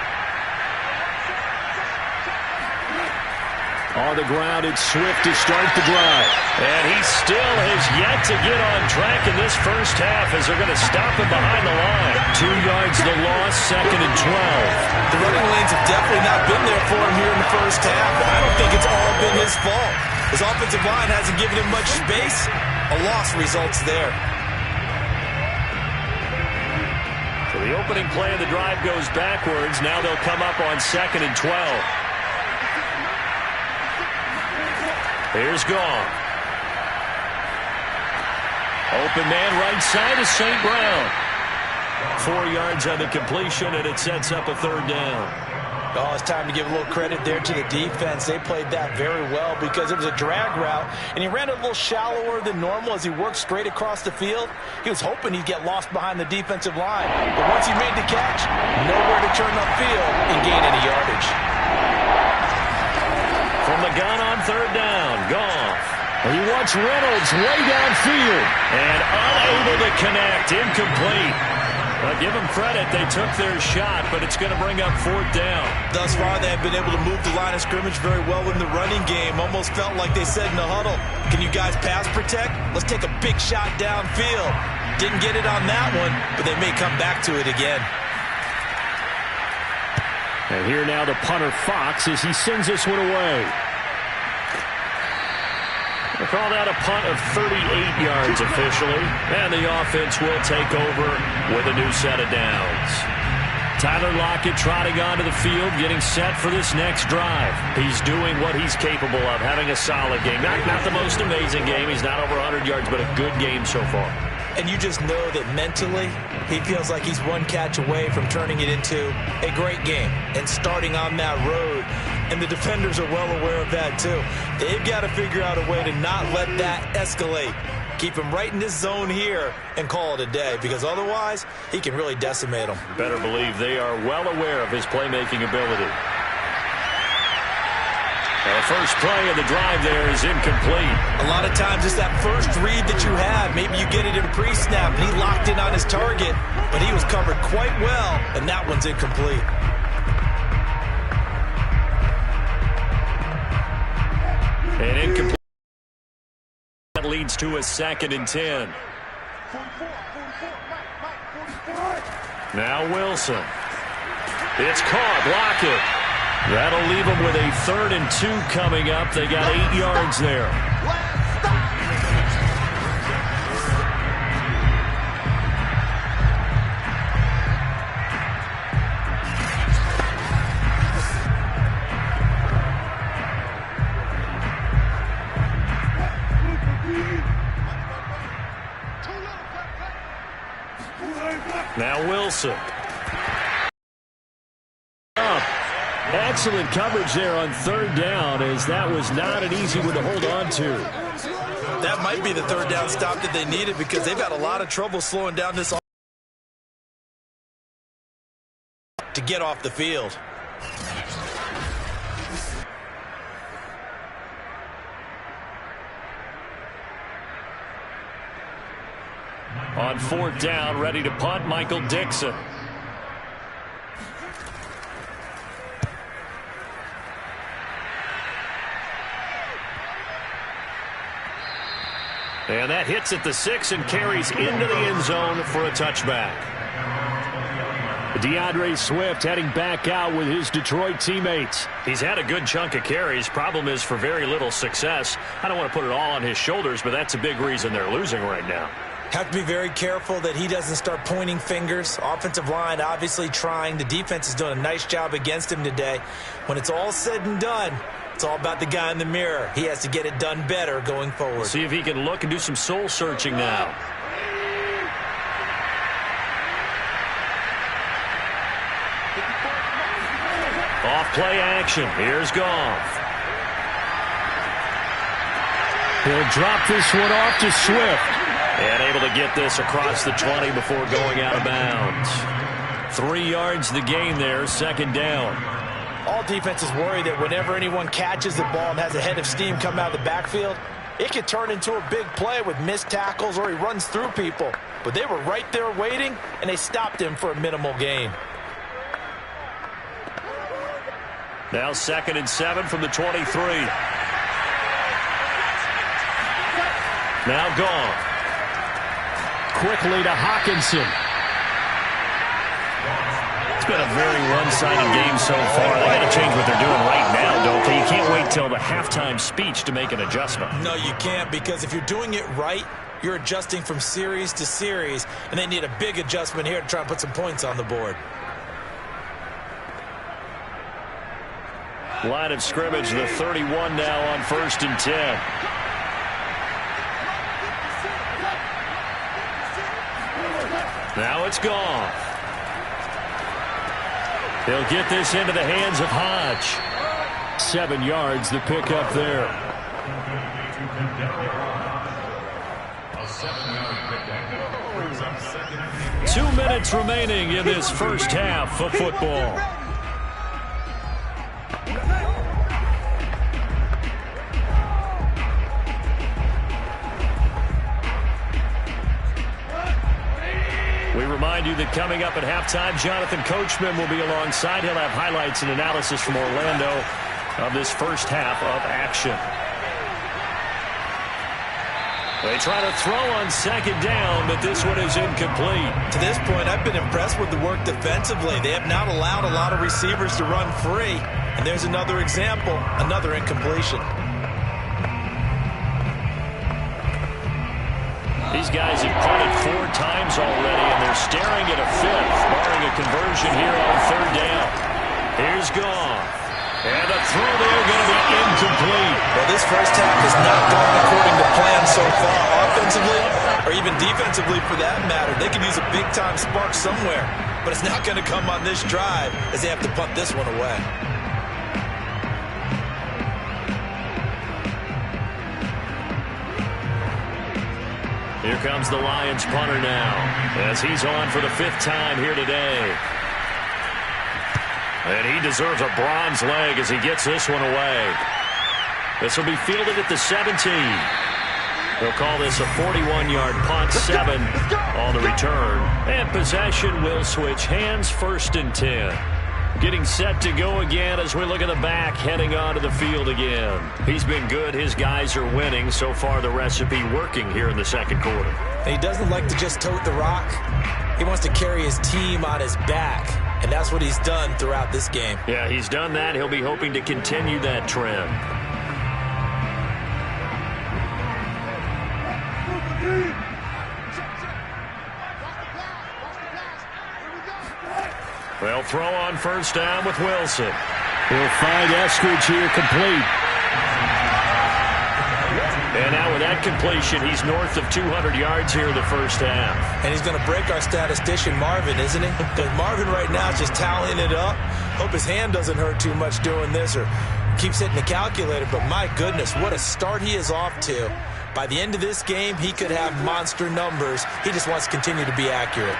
On the ground, it's Swift to start the drive. And he still has yet to get on track in this first half as they're going to stop him behind the line. 2 yards the loss, 2nd and 12. The running lanes have definitely not been there for him here in the first half. I don't think it's all been his fault. His offensive line hasn't given him much space. A loss results there. So the opening play of the drive goes backwards. Now they'll come up on 2nd and 12. Here's Gone. Open man right side is St. Brown. 4 yards on the completion, and it sets up a 3rd down. Oh, it's time to give a little credit there to the defense. They played that very well because it was a drag route, and he ran a little shallower than normal as he worked straight across the field. He was hoping he'd get lost behind the defensive line, but once he made the catch, nowhere to turn upfield and gain any yardage. From the gun on 3rd down, Goff. He wants Reynolds way downfield. And unable to connect, incomplete. Give them credit, they took their shot, but it's going to bring up 4th down. Thus far, they have been able to move the line of scrimmage very well in the running game. Almost felt like they said in the huddle, can you guys pass protect? Let's take a big shot downfield. Didn't get it on that one, but they may come back to it again. And here now the punter Fox as he sends this one away. They call that a punt of 38 yards officially. And the offense will take over with a new set of downs. Tyler Lockett trotting onto the field, getting set for this next drive. He's doing what he's capable of, having a solid game. Not the most amazing game. He's not over 100 yards, but a good game so far. And you just know that mentally, he feels like he's one catch away from turning it into a great game and starting on that road. And the defenders are well aware of that, too. They've got to figure out a way to not let that escalate. Keep him right in this zone here and call it a day, because otherwise, he can really decimate them. Better believe they are well aware of his playmaking ability. The first play of the drive there is incomplete. A lot of times it's that first read that you have. Maybe you get it in pre-snap, and he locked in on his target, but he was covered quite well, and that one's incomplete. And incomplete. That leads to a 2nd and 10. Now Wilson. It's caught. Lockett. That'll leave them with a 3rd and 2 coming up. They got 8 yards there. Now Wilson. Excellent coverage there on 3rd down, as that was not an easy one to hold on to. That might be the 3rd down stop that they needed, because they've had a lot of trouble slowing down this to get off the field. On 4th down, ready to punt, Michael Dixon. And that hits at the 6 and carries into the end zone for a touchback. DeAndre Swift heading back out with his Detroit teammates. He's had a good chunk of carries. Problem is for very little success. I don't want to put it all on his shoulders, but that's a big reason they're losing right now. Have to be very careful that he doesn't start pointing fingers. Offensive line obviously trying. The defense is doing a nice job against him today. When it's all said and done, it's all about the guy in the mirror. He has to get it done better going forward. We'll see if he can look and do some soul searching now. Off play action. Here's Goff. He'll drop this one off to Swift. And able to get this across the 20 before going out of bounds. 3 yards the gain there, second down. All defenses worry that whenever anyone catches the ball and has a head of steam come out of the backfield, it could turn into a big play with missed tackles or he runs through people. But they were right there waiting, and they stopped him for a minimal gain. Now 2nd and 7 from the 23. Now Goff. Quickly to Hawkinson. It's been a very one-sided game so far. They got to change what they're doing right now, don't they? You can't wait till the halftime speech to make an adjustment. No, you can't, because if you're doing it right, you're adjusting from series to series, and they need a big adjustment here to try and put some points on the board. Line of scrimmage, the 31 now on 1st and 10. Now it's Goff. He'll get this into the hands of Hodge. 7 yards, the pickup there. – 2 minutes remaining in this first half of football. We remind you that coming up at halftime, Jonathan Coachman will be alongside. He'll have highlights and analysis from Orlando of this first half of action. They try to throw on 2nd down, but this one is incomplete. To this point, I've been impressed with the work defensively. They have not allowed a lot of receivers to run free. And there's another example, another incompletion. These guys have punted 4 times already, and they're staring at a 5th, barring a conversion here on 3rd down. Here's Goff. And the throw there going to be incomplete. Well, this first half has not gone according to plan so far, offensively or even defensively for that matter. They could use a big-time spark somewhere, but it's not going to come on this drive as they have to punt this one away. Here comes the Lions punter now as he's on for the 5th time here today. And he deserves a bronze leg as he gets this one away. This will be fielded at the 17. They'll call this a 41-yard punt, 7 on the return. And possession will switch hands, 1st and 10. Getting set to go again as we look at the back, heading onto the field again. He's been good. His guys are winning. So far, the recipe working here in the 2nd quarter. He doesn't like to just tote the rock. He wants to carry his team on his back, and that's what he's done throughout this game. Yeah, he's done that. He'll be hoping to continue that trend. They'll throw on 1st down with Wilson. He'll find Eskridge here complete. And now with that completion, he's north of 200 yards here in the first half. And he's going to break our statistician, Marvin, isn't he? Because Marvin right now is just tallying it up. Hope his hand doesn't hurt too much doing this or keeps hitting the calculator. But my goodness, what a start he is off to. By the end of this game, he could have monster numbers. He just wants to continue to be accurate.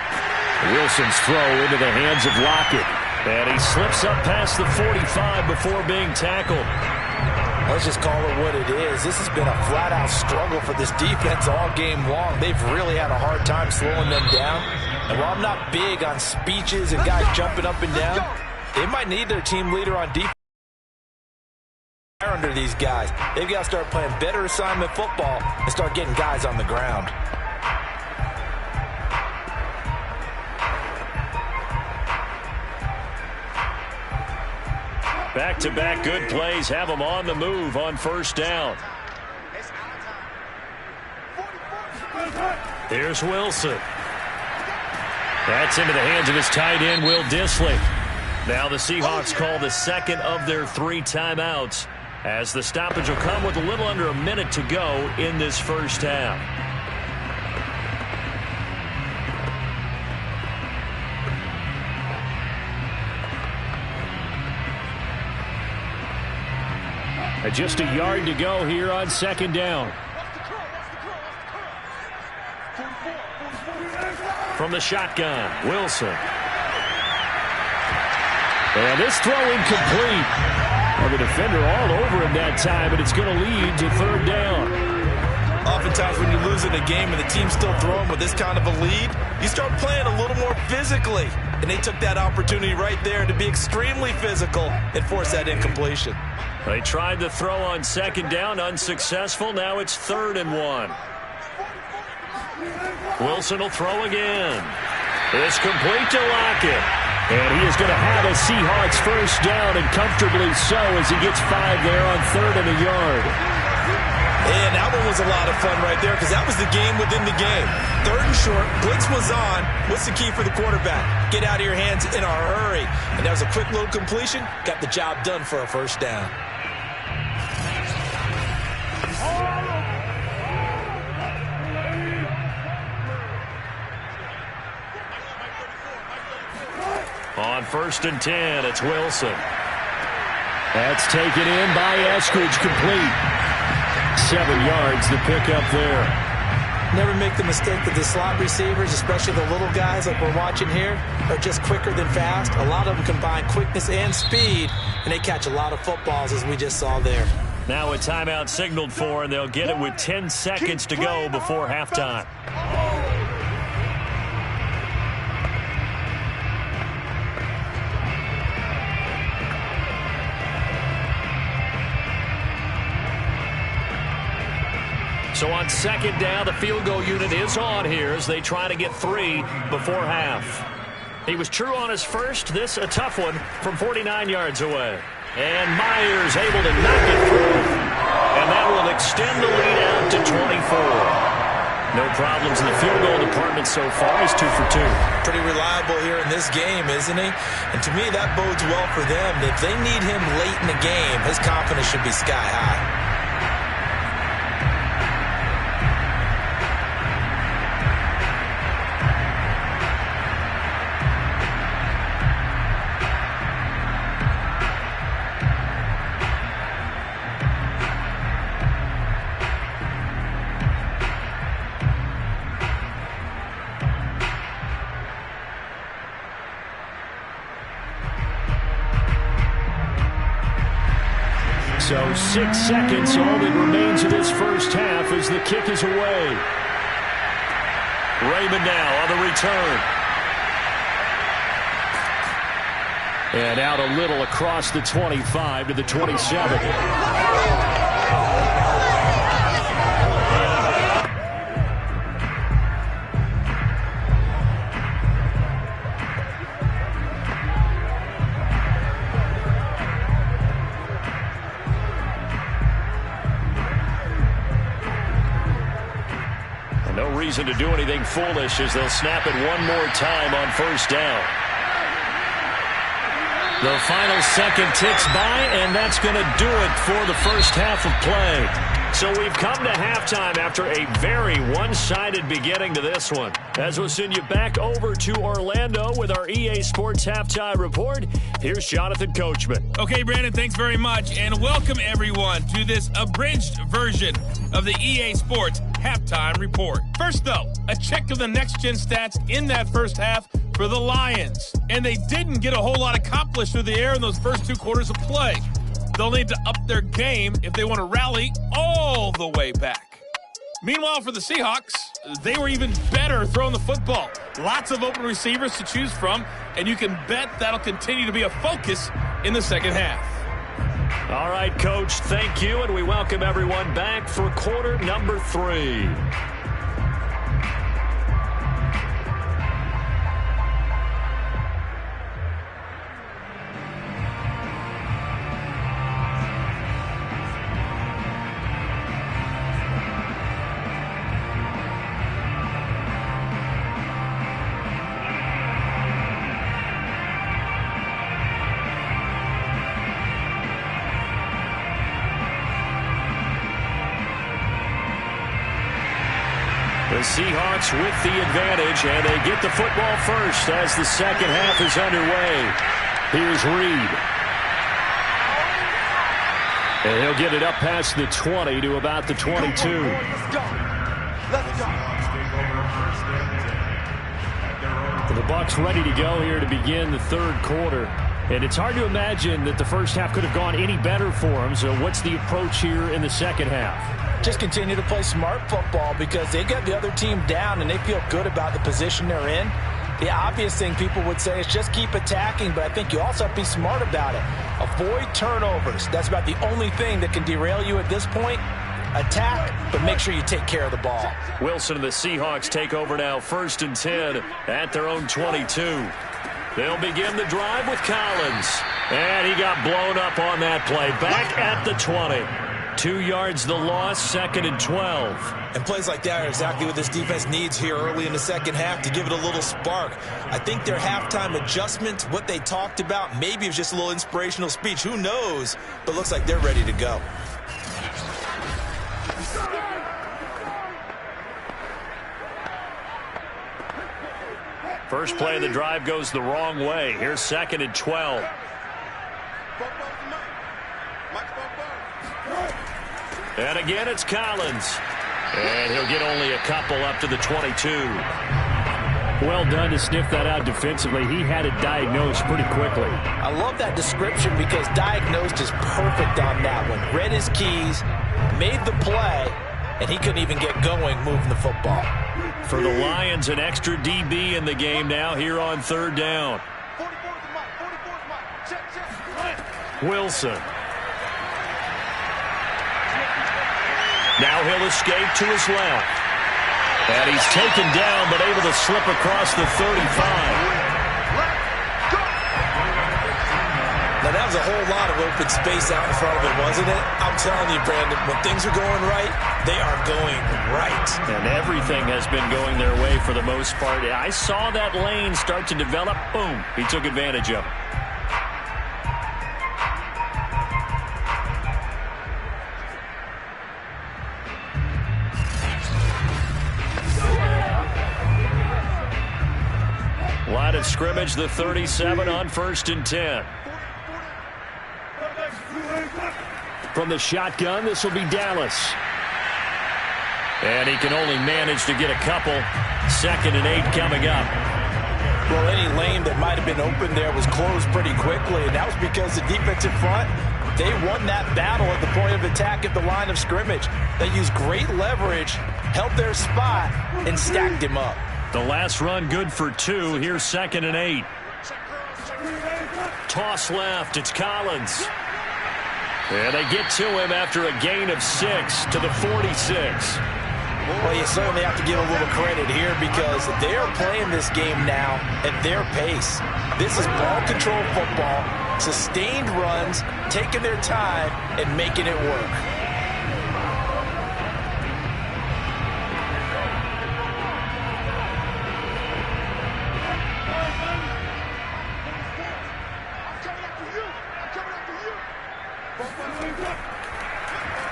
Wilson's throw into the hands of Lockett. And he slips up past the 45 before being tackled. Let's just call it what it is. This has been a flat-out struggle for this defense all game long. They've really had a hard time slowing them down. And while I'm not big on speeches and guys jumping up and down, they might need their team leader on defense under these guys. They've got to start playing better assignment football and start getting guys on the ground. Back-to-back good plays have them on the move on 1st down. Here's Wilson. That's into the hands of his tight end, Will Dissly. Now the Seahawks call the 2nd of their 3 timeouts as the stoppage will come with a little under a minute to go in this first half. And just a yard to go here on second down. From the shotgun, Wilson. And this throw incomplete. Well, the defender all over him that time, and it's going to lead to third down. Oftentimes when you lose in a game and the team's still throwing with this kind of a lead, you start playing a little more physically. And they took that opportunity right there to be extremely physical and force that incompletion. They tried to throw on second down, unsuccessful. Now it's 3rd and 1. Wilson will throw again. It's complete to Lockett. And he is going to have a Seahawks first down, and comfortably so, as he gets 5 there on 3rd and a yard. And that one was a lot of fun right there because that was the game within the game. 3rd and short, blitz was on. What's the key for the quarterback? Get out of your hands in a hurry. And that was a quick little completion. Got the job done for a first down. On 1st and 10, it's Wilson. That's taken in by Eskridge, complete. 7 yards, the pickup there. Never make the mistake that the slot receivers, especially the little guys like we're watching here, are just quicker than fast. A lot of them combine quickness and speed, and they catch a lot of footballs, as we just saw there. Now a timeout signaled for, and they'll get it with 10 seconds to go before halftime. So on second down, the field goal unit is on here as they try to get 3 before half. He was true on his first. This a tough one from 49 yards away. And Myers able to knock it through. And that will extend the lead out to 24. No problems in the field goal department so far. He's 2 for 2. Pretty reliable here in this game, isn't he? And to me, that bodes well for them. If they need him late in the game, his confidence should be sky high. So 6 seconds, all that remains of this first half as the kick is away. Raymond now on the return. And out a little across the 25 to the 27. Reason to do anything foolish as they'll snap it one more time on first down. The final second ticks by, and that's going to do it for the first half of play. So we've come to halftime after a very one-sided beginning to this one. As we'll send you back over to Orlando with our EA Sports Halftime Report, here's Jonathan Coachman. Okay, Brandon, thanks very much, and welcome everyone to this abridged version of the EA Sports Halftime Report. First, though, a check of the next-gen stats in that first half for the Lions. And they didn't get a whole lot accomplished through the air in those first 2 quarters of play. They'll need to up their game if they want to rally all the way back. Meanwhile, for the Seahawks, they were even better throwing the football. Lots of open receivers to choose from, and you can bet that'll continue to be a focus in the second half. All right, Coach, thank you, and we welcome everyone back for quarter number 3. The Seahawks with the advantage, and they get the football first as the second half is underway. Here's Reed. And he'll get it up past the 20 to about the 22. Let's go. The Bucs ready to go here to begin the third quarter. And it's hard to imagine that the first half could have gone any better for them. So what's the approach here in the second half? Just continue to play smart football because they got the other team down and they feel good about the position they're in. The obvious thing people would say is just keep attacking, but I think you also have to be smart about it. Avoid turnovers. That's about the only thing that can derail you at this point. Attack, but make sure you take care of the ball. Wilson and the Seahawks take over now, 1st and 10 at their own 22. They'll begin the drive with Collins. And he got blown up on that play. Back at the 20. 2 yards the loss, 2nd and 12. And plays like that are exactly what this defense needs here early in the second half to give it a little spark. I think their halftime adjustment, what they talked about, maybe it was just a little inspirational speech. Who knows? But looks like they're ready to go. First play of the drive goes the wrong way. Here's 2nd and 12. And again, it's Collins. And he'll get only a couple up to the 22. Well done to sniff that out defensively. He had it diagnosed pretty quickly. I love that description because diagnosed is perfect on that one. Read his keys, made the play, and he couldn't even get going moving the football. For the Lions, an extra DB in the game now here on 3rd down. Wilson. Now he'll escape to his left. And he's taken down, but able to slip across the 35. Now, that was a whole lot of open space out in front of him, wasn't it? I'm telling you, Brandon, when things are going right, they are going right. And everything has been going their way for the most part. I saw that lane start to develop. Boom. He took advantage of it. Line of scrimmage, the 37 on 1st and 10. From the shotgun, this will be Dallas. And he can only manage to get a couple. 2nd and 8 coming up. Well, any lane that might have been open there was closed pretty quickly, and that was because the defensive front, they won that battle at the point of attack at the line of scrimmage. They used great leverage, held their spot, and stacked him up. The last run good for 2. Here's 2nd and 8. Toss left. It's Collins. And they get to him after a gain of 6 to the 46. Well, you certainly have to give a little credit here because they are playing this game now at their pace. This is ball control football, sustained runs, taking their time, and making it work.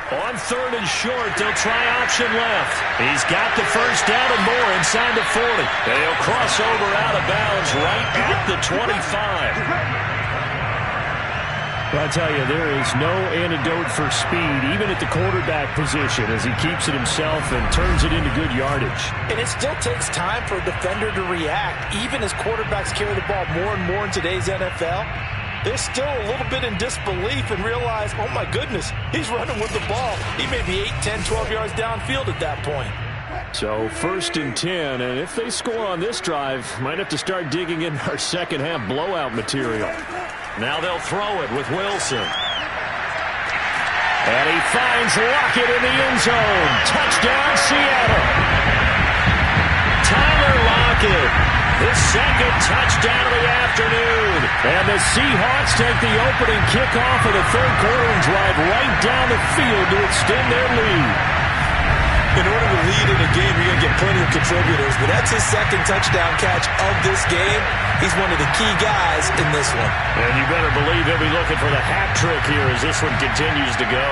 On 3rd and short, they'll try option left. He's got the first down and more inside the 40. They'll cross over out of bounds right at the 25. Well, I tell you, there is no antidote for speed, even at the quarterback position, as he keeps it himself and turns it into good yardage. And it still takes time for a defender to react, even as quarterbacks carry the ball more and more in today's NFL. They're still a little bit in disbelief and realize, oh, my goodness, he's running with the ball. He may be 8, 10, 12 yards downfield at that point. So 1st and 10, and if they score on this drive, might have to start digging in our second half blowout material. Now they'll throw it with Wilson. And he finds Lockett in the end zone. Touchdown, Seattle. Tyler Lockett, his 2nd touchdown of the afternoon. And the Seahawks take the opening kickoff of the third quarter and drive right down the field to extend their lead. In order to lead in a game, you're going to get plenty of contributors, but that's his 2nd touchdown catch of this game. He's one of the key guys in this one. And you better believe he'll be looking for the hat trick here as this one continues to go.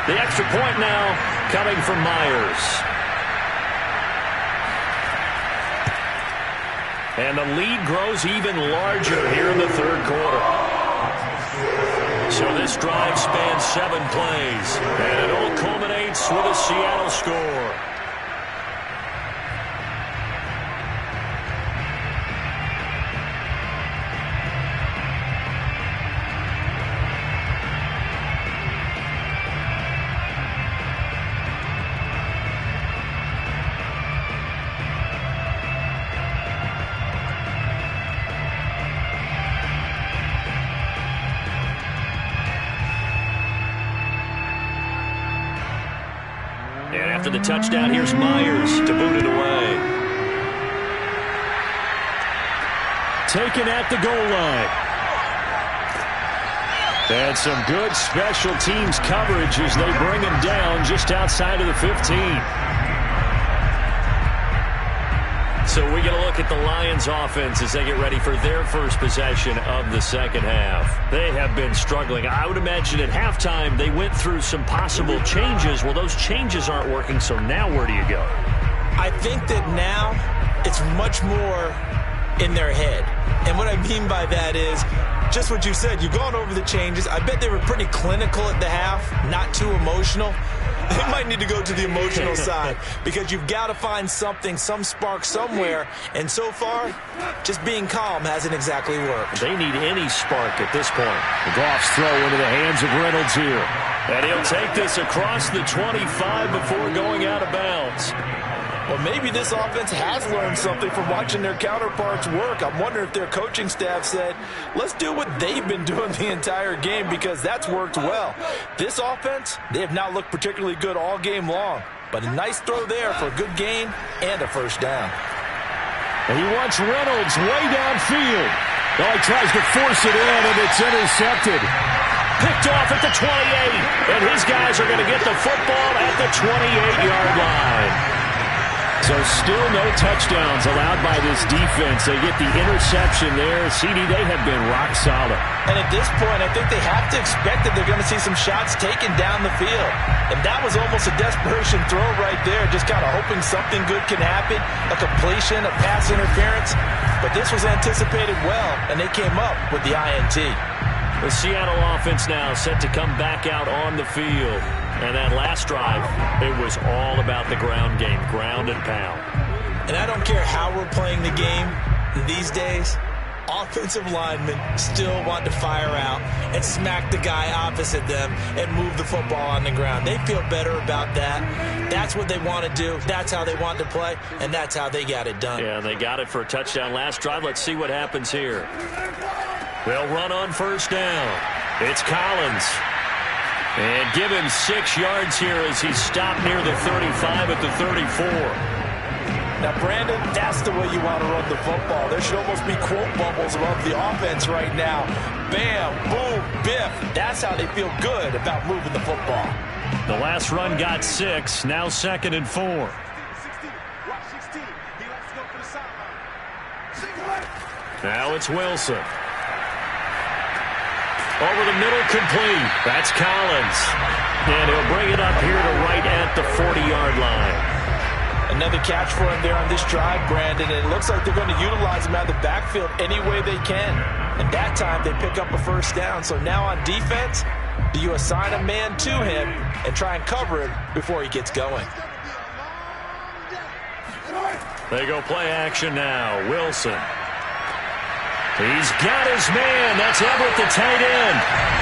The extra point now coming from Myers. And the lead grows even larger here in the third quarter. So this drive spans 7 plays, and it all culminates with a Seattle score. And after the touchdown, here's Myers to boot it away. Taken at the goal line. And some good special teams coverage as they bring him down just outside of the 15. So we get a look at the Lions offense as they get ready for their first possession of the second half. They have been struggling. I would imagine at halftime they went through some possible changes. Well, those changes aren't working, so now where do you go? I think that now it's much more in their head. And what I mean by that is just what you said. You've gone over the changes. I bet they were pretty clinical at the half, not too emotional. They might need to go to the emotional side because you've got to find something, some spark somewhere. And so far, just being calm hasn't exactly worked. They need any spark at this point. Goff's throw into the hands of Reynolds here. And he'll take this across the 25 before going out of bounds. Well, maybe this offense has learned something from watching their counterparts work. I'm wondering if their coaching staff said, let's do what they've been doing the entire game because that's worked well. This offense, they have not looked particularly good all game long. But a nice throw there for a good gain and a first down. And he wants Reynolds way downfield. Oh, he tries to force it in, and it's intercepted. Picked off at the 28. And his guys are going to get the football at the 28-yard line. So still no touchdowns allowed by this defense. They get the interception there. CD, they have been rock solid. And at this point, I think they have to expect that they're going to see some shots taken down the field. And that was almost a desperation throw right there, just kind of hoping something good can happen, a completion, a pass interference. But this was anticipated well, and they came up with the INT. The Seattle offense now set to come back out on the field. And that last drive, it was all about the ground game, ground and pound. And I don't care how we're playing the game these days, offensive linemen still want to fire out and smack the guy opposite them and move the football on the ground. They feel better about that. That's what they want to do. That's how they want to play, and that's how they got it done. Yeah, they got it for a touchdown last drive. Let's see what happens here. They'll run on first down. It's Collins. And give him 6 yards here as he's stopped near the 35 at the 34. Now, Brandon, that's the way you want to run the football. There should almost be quote bubbles above the offense right now. Bam, boom, biff. That's how they feel good about moving the football. The last run got 6, now 2nd and 4. Now it's Wilson. Over the middle, complete. That's Collins. And he'll bring it up here to right at the 40-yard line. Another catch for him there on this drive, Brandon. And it looks like they're going to utilize him out of the backfield any way they can. And that time they pick up a first down. So now on defense, do you assign a man to him and try and cover him before he gets going? They go play action now. Wilson. He's got his man. That's Everett, the tight end.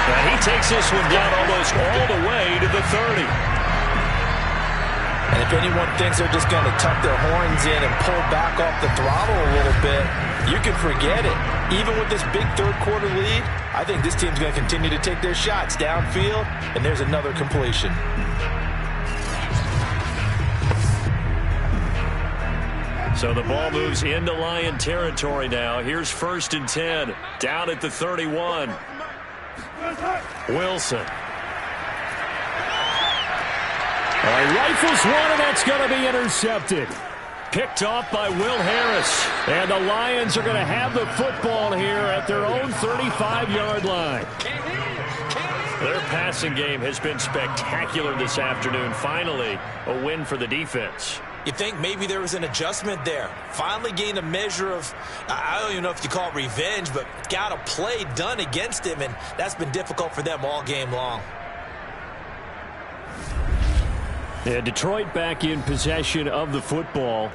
And he takes this one down almost all the way to the 30. And if anyone thinks they're just going to tuck their horns in and pull back off the throttle a little bit, you can forget it. Even with this big third-quarter lead, I think this team's going to continue to take their shots downfield, and there's another completion. So the ball moves into Lion territory now. Here's 1st and 10, down at the 31. Wilson. Rifles one, and that's going to be intercepted. Picked off by Will Harris. And the Lions are going to have the football here at their own 35-yard line. Their passing game has been spectacular this afternoon. Finally, a win for the defense. You think maybe there was an adjustment there. Finally gained a measure of, I don't even know if you call it revenge, but got a play done against him, and that's been difficult for them all game long. Yeah, Detroit back in possession of the football.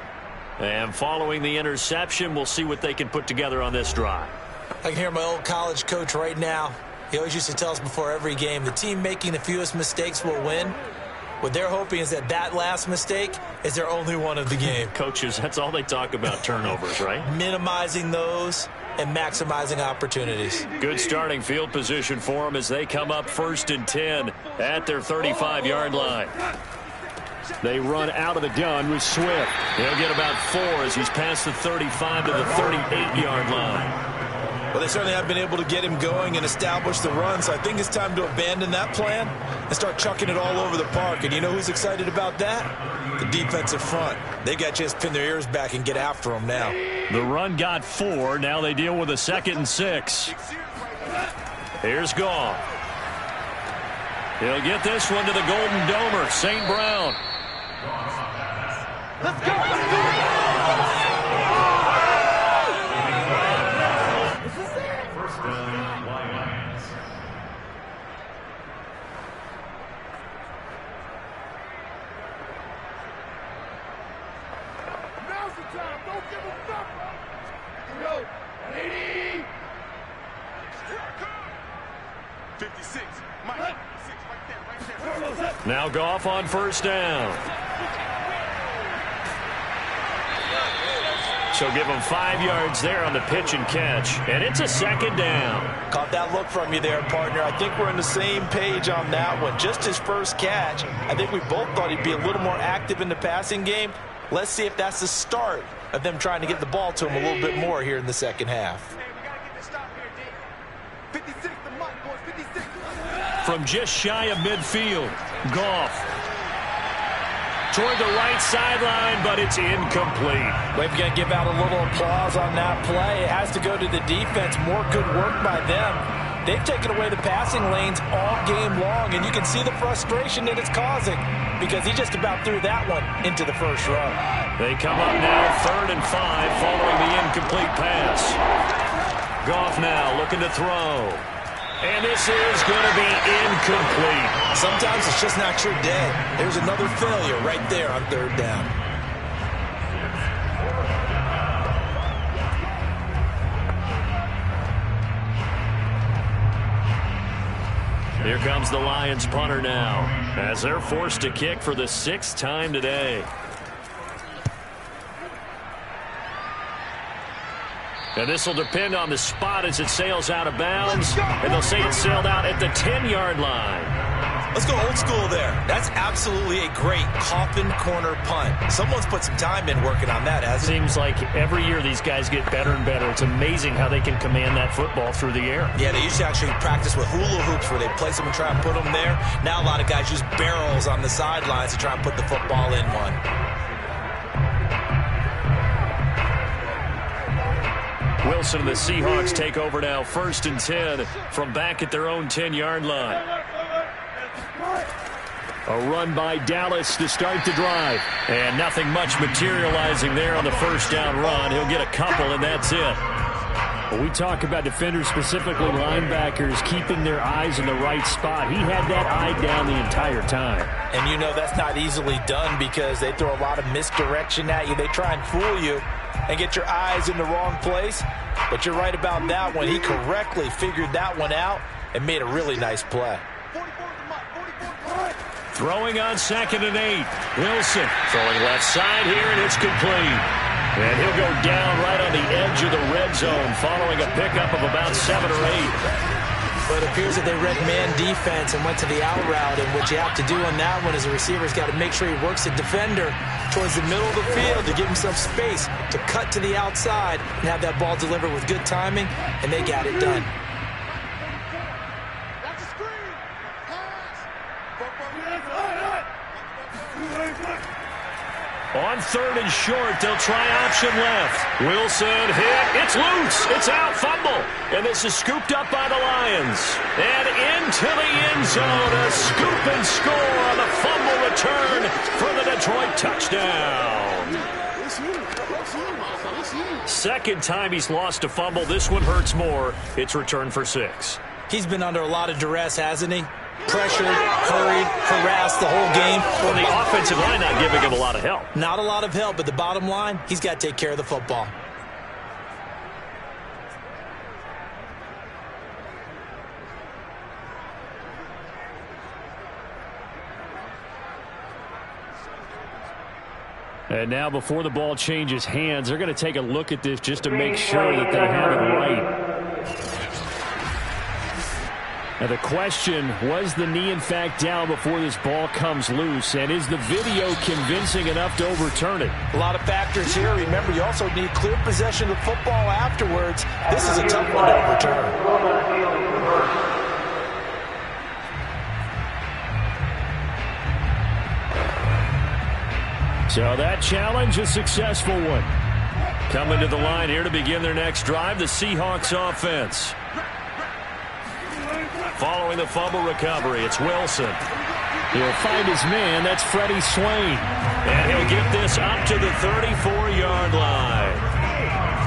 And following the interception, we'll see what they can put together on this drive. I can hear my old college coach right now. He always used to tell us before every game, the team making the fewest mistakes will win. What they're hoping is that last mistake is their only one of the game. Coaches, that's all they talk about, turnovers, right? Minimizing those and maximizing opportunities. Good starting field position for them as they come up 1st and 10 at their 35-yard line. They run out of the gun with Swift. He'll get about 4 as he's past the 35 to the 38-yard line. Well, they certainly have been able to get him going and establish the run, so I think it's time to abandon that plan and start chucking it all over the park. And you know who's excited about that? The defensive front. They got to just pin their ears back and get after him now. The run got 4. Now they deal with a 2nd and 6. Here's Goff. He'll get this one to the Golden Domer, St. Brown. Let's go! Let's go! Now Goff on 1st down. So give him 5 yards there on the pitch and catch. And it's a 2nd down. Caught that look from you there, partner. I think we're on the same page on that one. Just his first catch. I think we both thought he'd be a little more active in the passing game. Let's see if that's the start of them trying to get the ball to him a little bit more here in the second half. From just shy of midfield, Goff toward the right sideline, but it's incomplete. We've got to give out a little applause on that play. It has to go to the defense. More good work by them. They've taken away the passing lanes all game long, and you can see the frustration that it's causing because he just about threw that one into the first row. They come up now 3rd and 5 following the incomplete pass. Goff now looking to throw. And this is going to be incomplete. Sometimes it's just not your day. There's another failure right there on 3rd down. Here comes the Lions punter now as they're forced to kick for the 6th time today. And this will depend on the spot as it sails out of bounds. And they'll say it sailed out at the 10-yard line. Let's go old school there. That's absolutely a great coffin corner punt. Someone's put some time in working on that, hasn't it? Seems like every year these guys get better and better. It's amazing how they can command that football through the air. Yeah, they used to actually practice with hula hoops where they place them and try and put them there. Now a lot of guys use barrels on the sidelines to try and put the football in one. Wilson and the Seahawks take over now 1st and 10 from back at their own 10-yard line. A run by Dallas to start the drive. And nothing much materializing there on the 1st down run. He'll get a couple, and that's it. When we talk about defenders, specifically linebackers, keeping their eyes in the right spot. He had that eye down the entire time. And you know that's not easily done because they throw a lot of misdirection at you. They try and fool you and get your eyes in the wrong place. But you're right about that one. He correctly figured that one out and made a really nice play. Throwing on 2nd and 8. Wilson throwing left side here, and it's complete. And he'll go down right on the edge of the red zone following a pickup of about 7 or 8. But it appears that they read man defense and went to the out route. And what you have to do on that one is the receiver's got to make sure he works the defender towards the middle of the field to give himself space to cut to the outside and have that ball delivered with good timing, and they got it done. On 3rd and short, they'll try option left. Wilson hit. It's loose. It's out. Fumble. And this is scooped up by the Lions. And into the end zone. A scoop and score on the fumble return for the Detroit touchdown. Second time he's lost a fumble. This one hurts more. It's returned for 6. He's been under a lot of duress, hasn't he? Pressured, hurried, harassed the whole game. Well, the offensive line not giving him a lot of help. Not a lot of help, but the bottom line, he's got to take care of the football. And now before the ball changes hands, they're going to take a look at this just to make sure that they have it right. Now the question, was the knee in fact down before this ball comes loose? And is the video convincing enough to overturn it? A lot of factors here. Remember, you also need clear possession of football afterwards. This is a tough one to overturn. So that challenge, a successful one. Coming to the line here to begin their next drive, the Seahawks offense. Following the fumble recovery, it's Wilson. He'll find his man. That's Freddie Swain. And he'll get this up to the 34-yard line.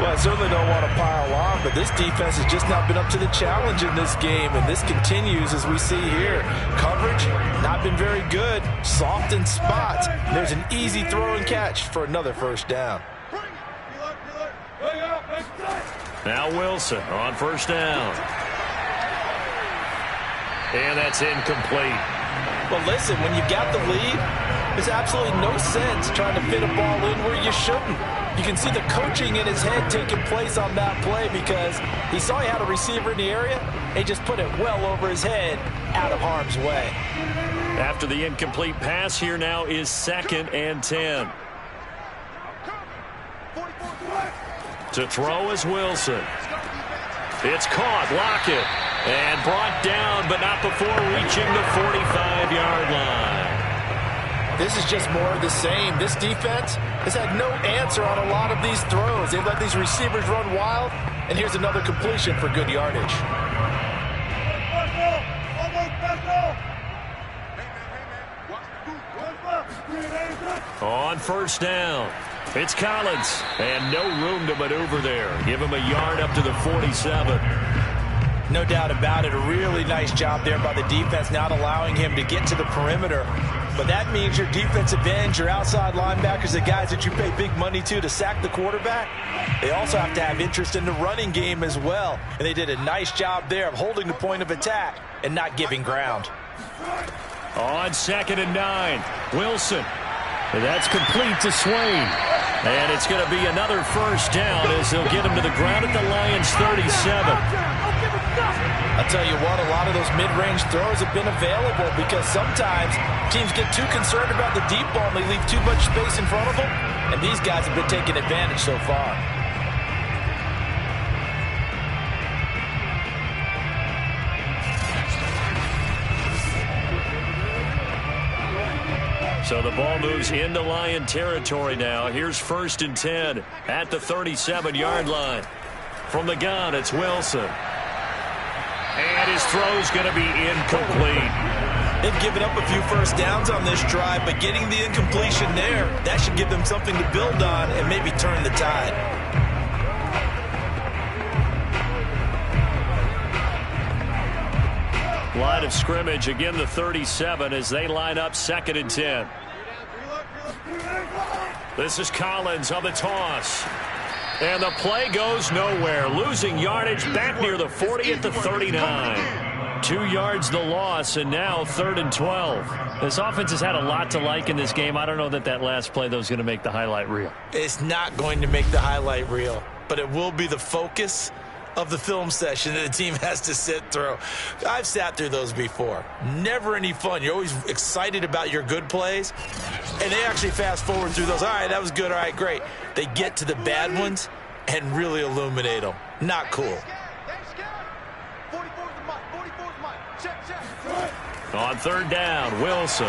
Well, I certainly don't want to pile on, but this defense has just not been up to the challenge in this game, and this continues as we see here. Coverage, not been very good. Soft in spots. There's an easy throw and catch for another first down. Now Wilson on first down. And that's incomplete. Well, listen, when you've got the lead, there's absolutely no sense trying to fit a ball in where you shouldn't. You can see the coaching in his head taking place on that play because he saw he had a receiver in the area and he just put it well over his head out of harm's way. After the incomplete pass, here now is 2nd and 10. To throw is Wilson. It's caught. Lockett. And brought down, but not before reaching the 45-yard line. This is just more of the same. This defense has had no answer on a lot of these throws. They've let these receivers run wild, and here's another completion for good yardage. On first down, it's Collins, and no room to maneuver there. Give him a yard up to the 47. No doubt about it. A really nice job there by the defense, not allowing him to get to the perimeter. But that means your defensive ends, your outside linebackers, the guys that you pay big money to sack the quarterback, they also have to have interest in the running game as well. And they did a nice job there of holding the point of attack and not giving ground. On 2nd and 9, Wilson. And that's complete to Swain. And it's going to be another first down as they'll get him to the ground at the Lions' 37. I'll tell you what, a lot of those mid-range throws have been available because sometimes teams get too concerned about the deep ball and they leave too much space in front of them, and these guys have been taking advantage so far. So the ball moves into Lion territory now. Here's 1st and 10 at the 37-yard line. From the gun, it's Wilson. And his throw's going to be incomplete. They've given up a few first downs on this drive, but getting the incompletion there, that should give them something to build on and maybe turn the tide. Line of scrimmage, again the 37 as they line up 2nd and 10. This is Collins on the toss. And the play goes nowhere. Losing yardage back near the 40 at the 39. 2 yards the loss, and now 3rd and 12. This offense has had a lot to like in this game. I don't know that last play, though, is going to make the highlight reel. It's not going to make the highlight reel, but it will be the focus of the film session that the team has to sit through. I've sat through those before. Never any fun. You're always excited about your good plays, and they actually fast forward through those. All right, that was good. All right, great. They get to the bad ones and really illuminate them. Not cool. On 3rd down, Wilson.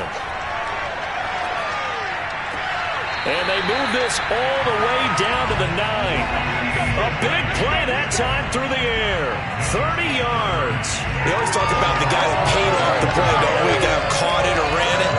And they move this all the way down to the 9. A big play that time through the air. 30 yards. We always talk about the guy who paid off the play, don't we? The guy who caught it or ran it.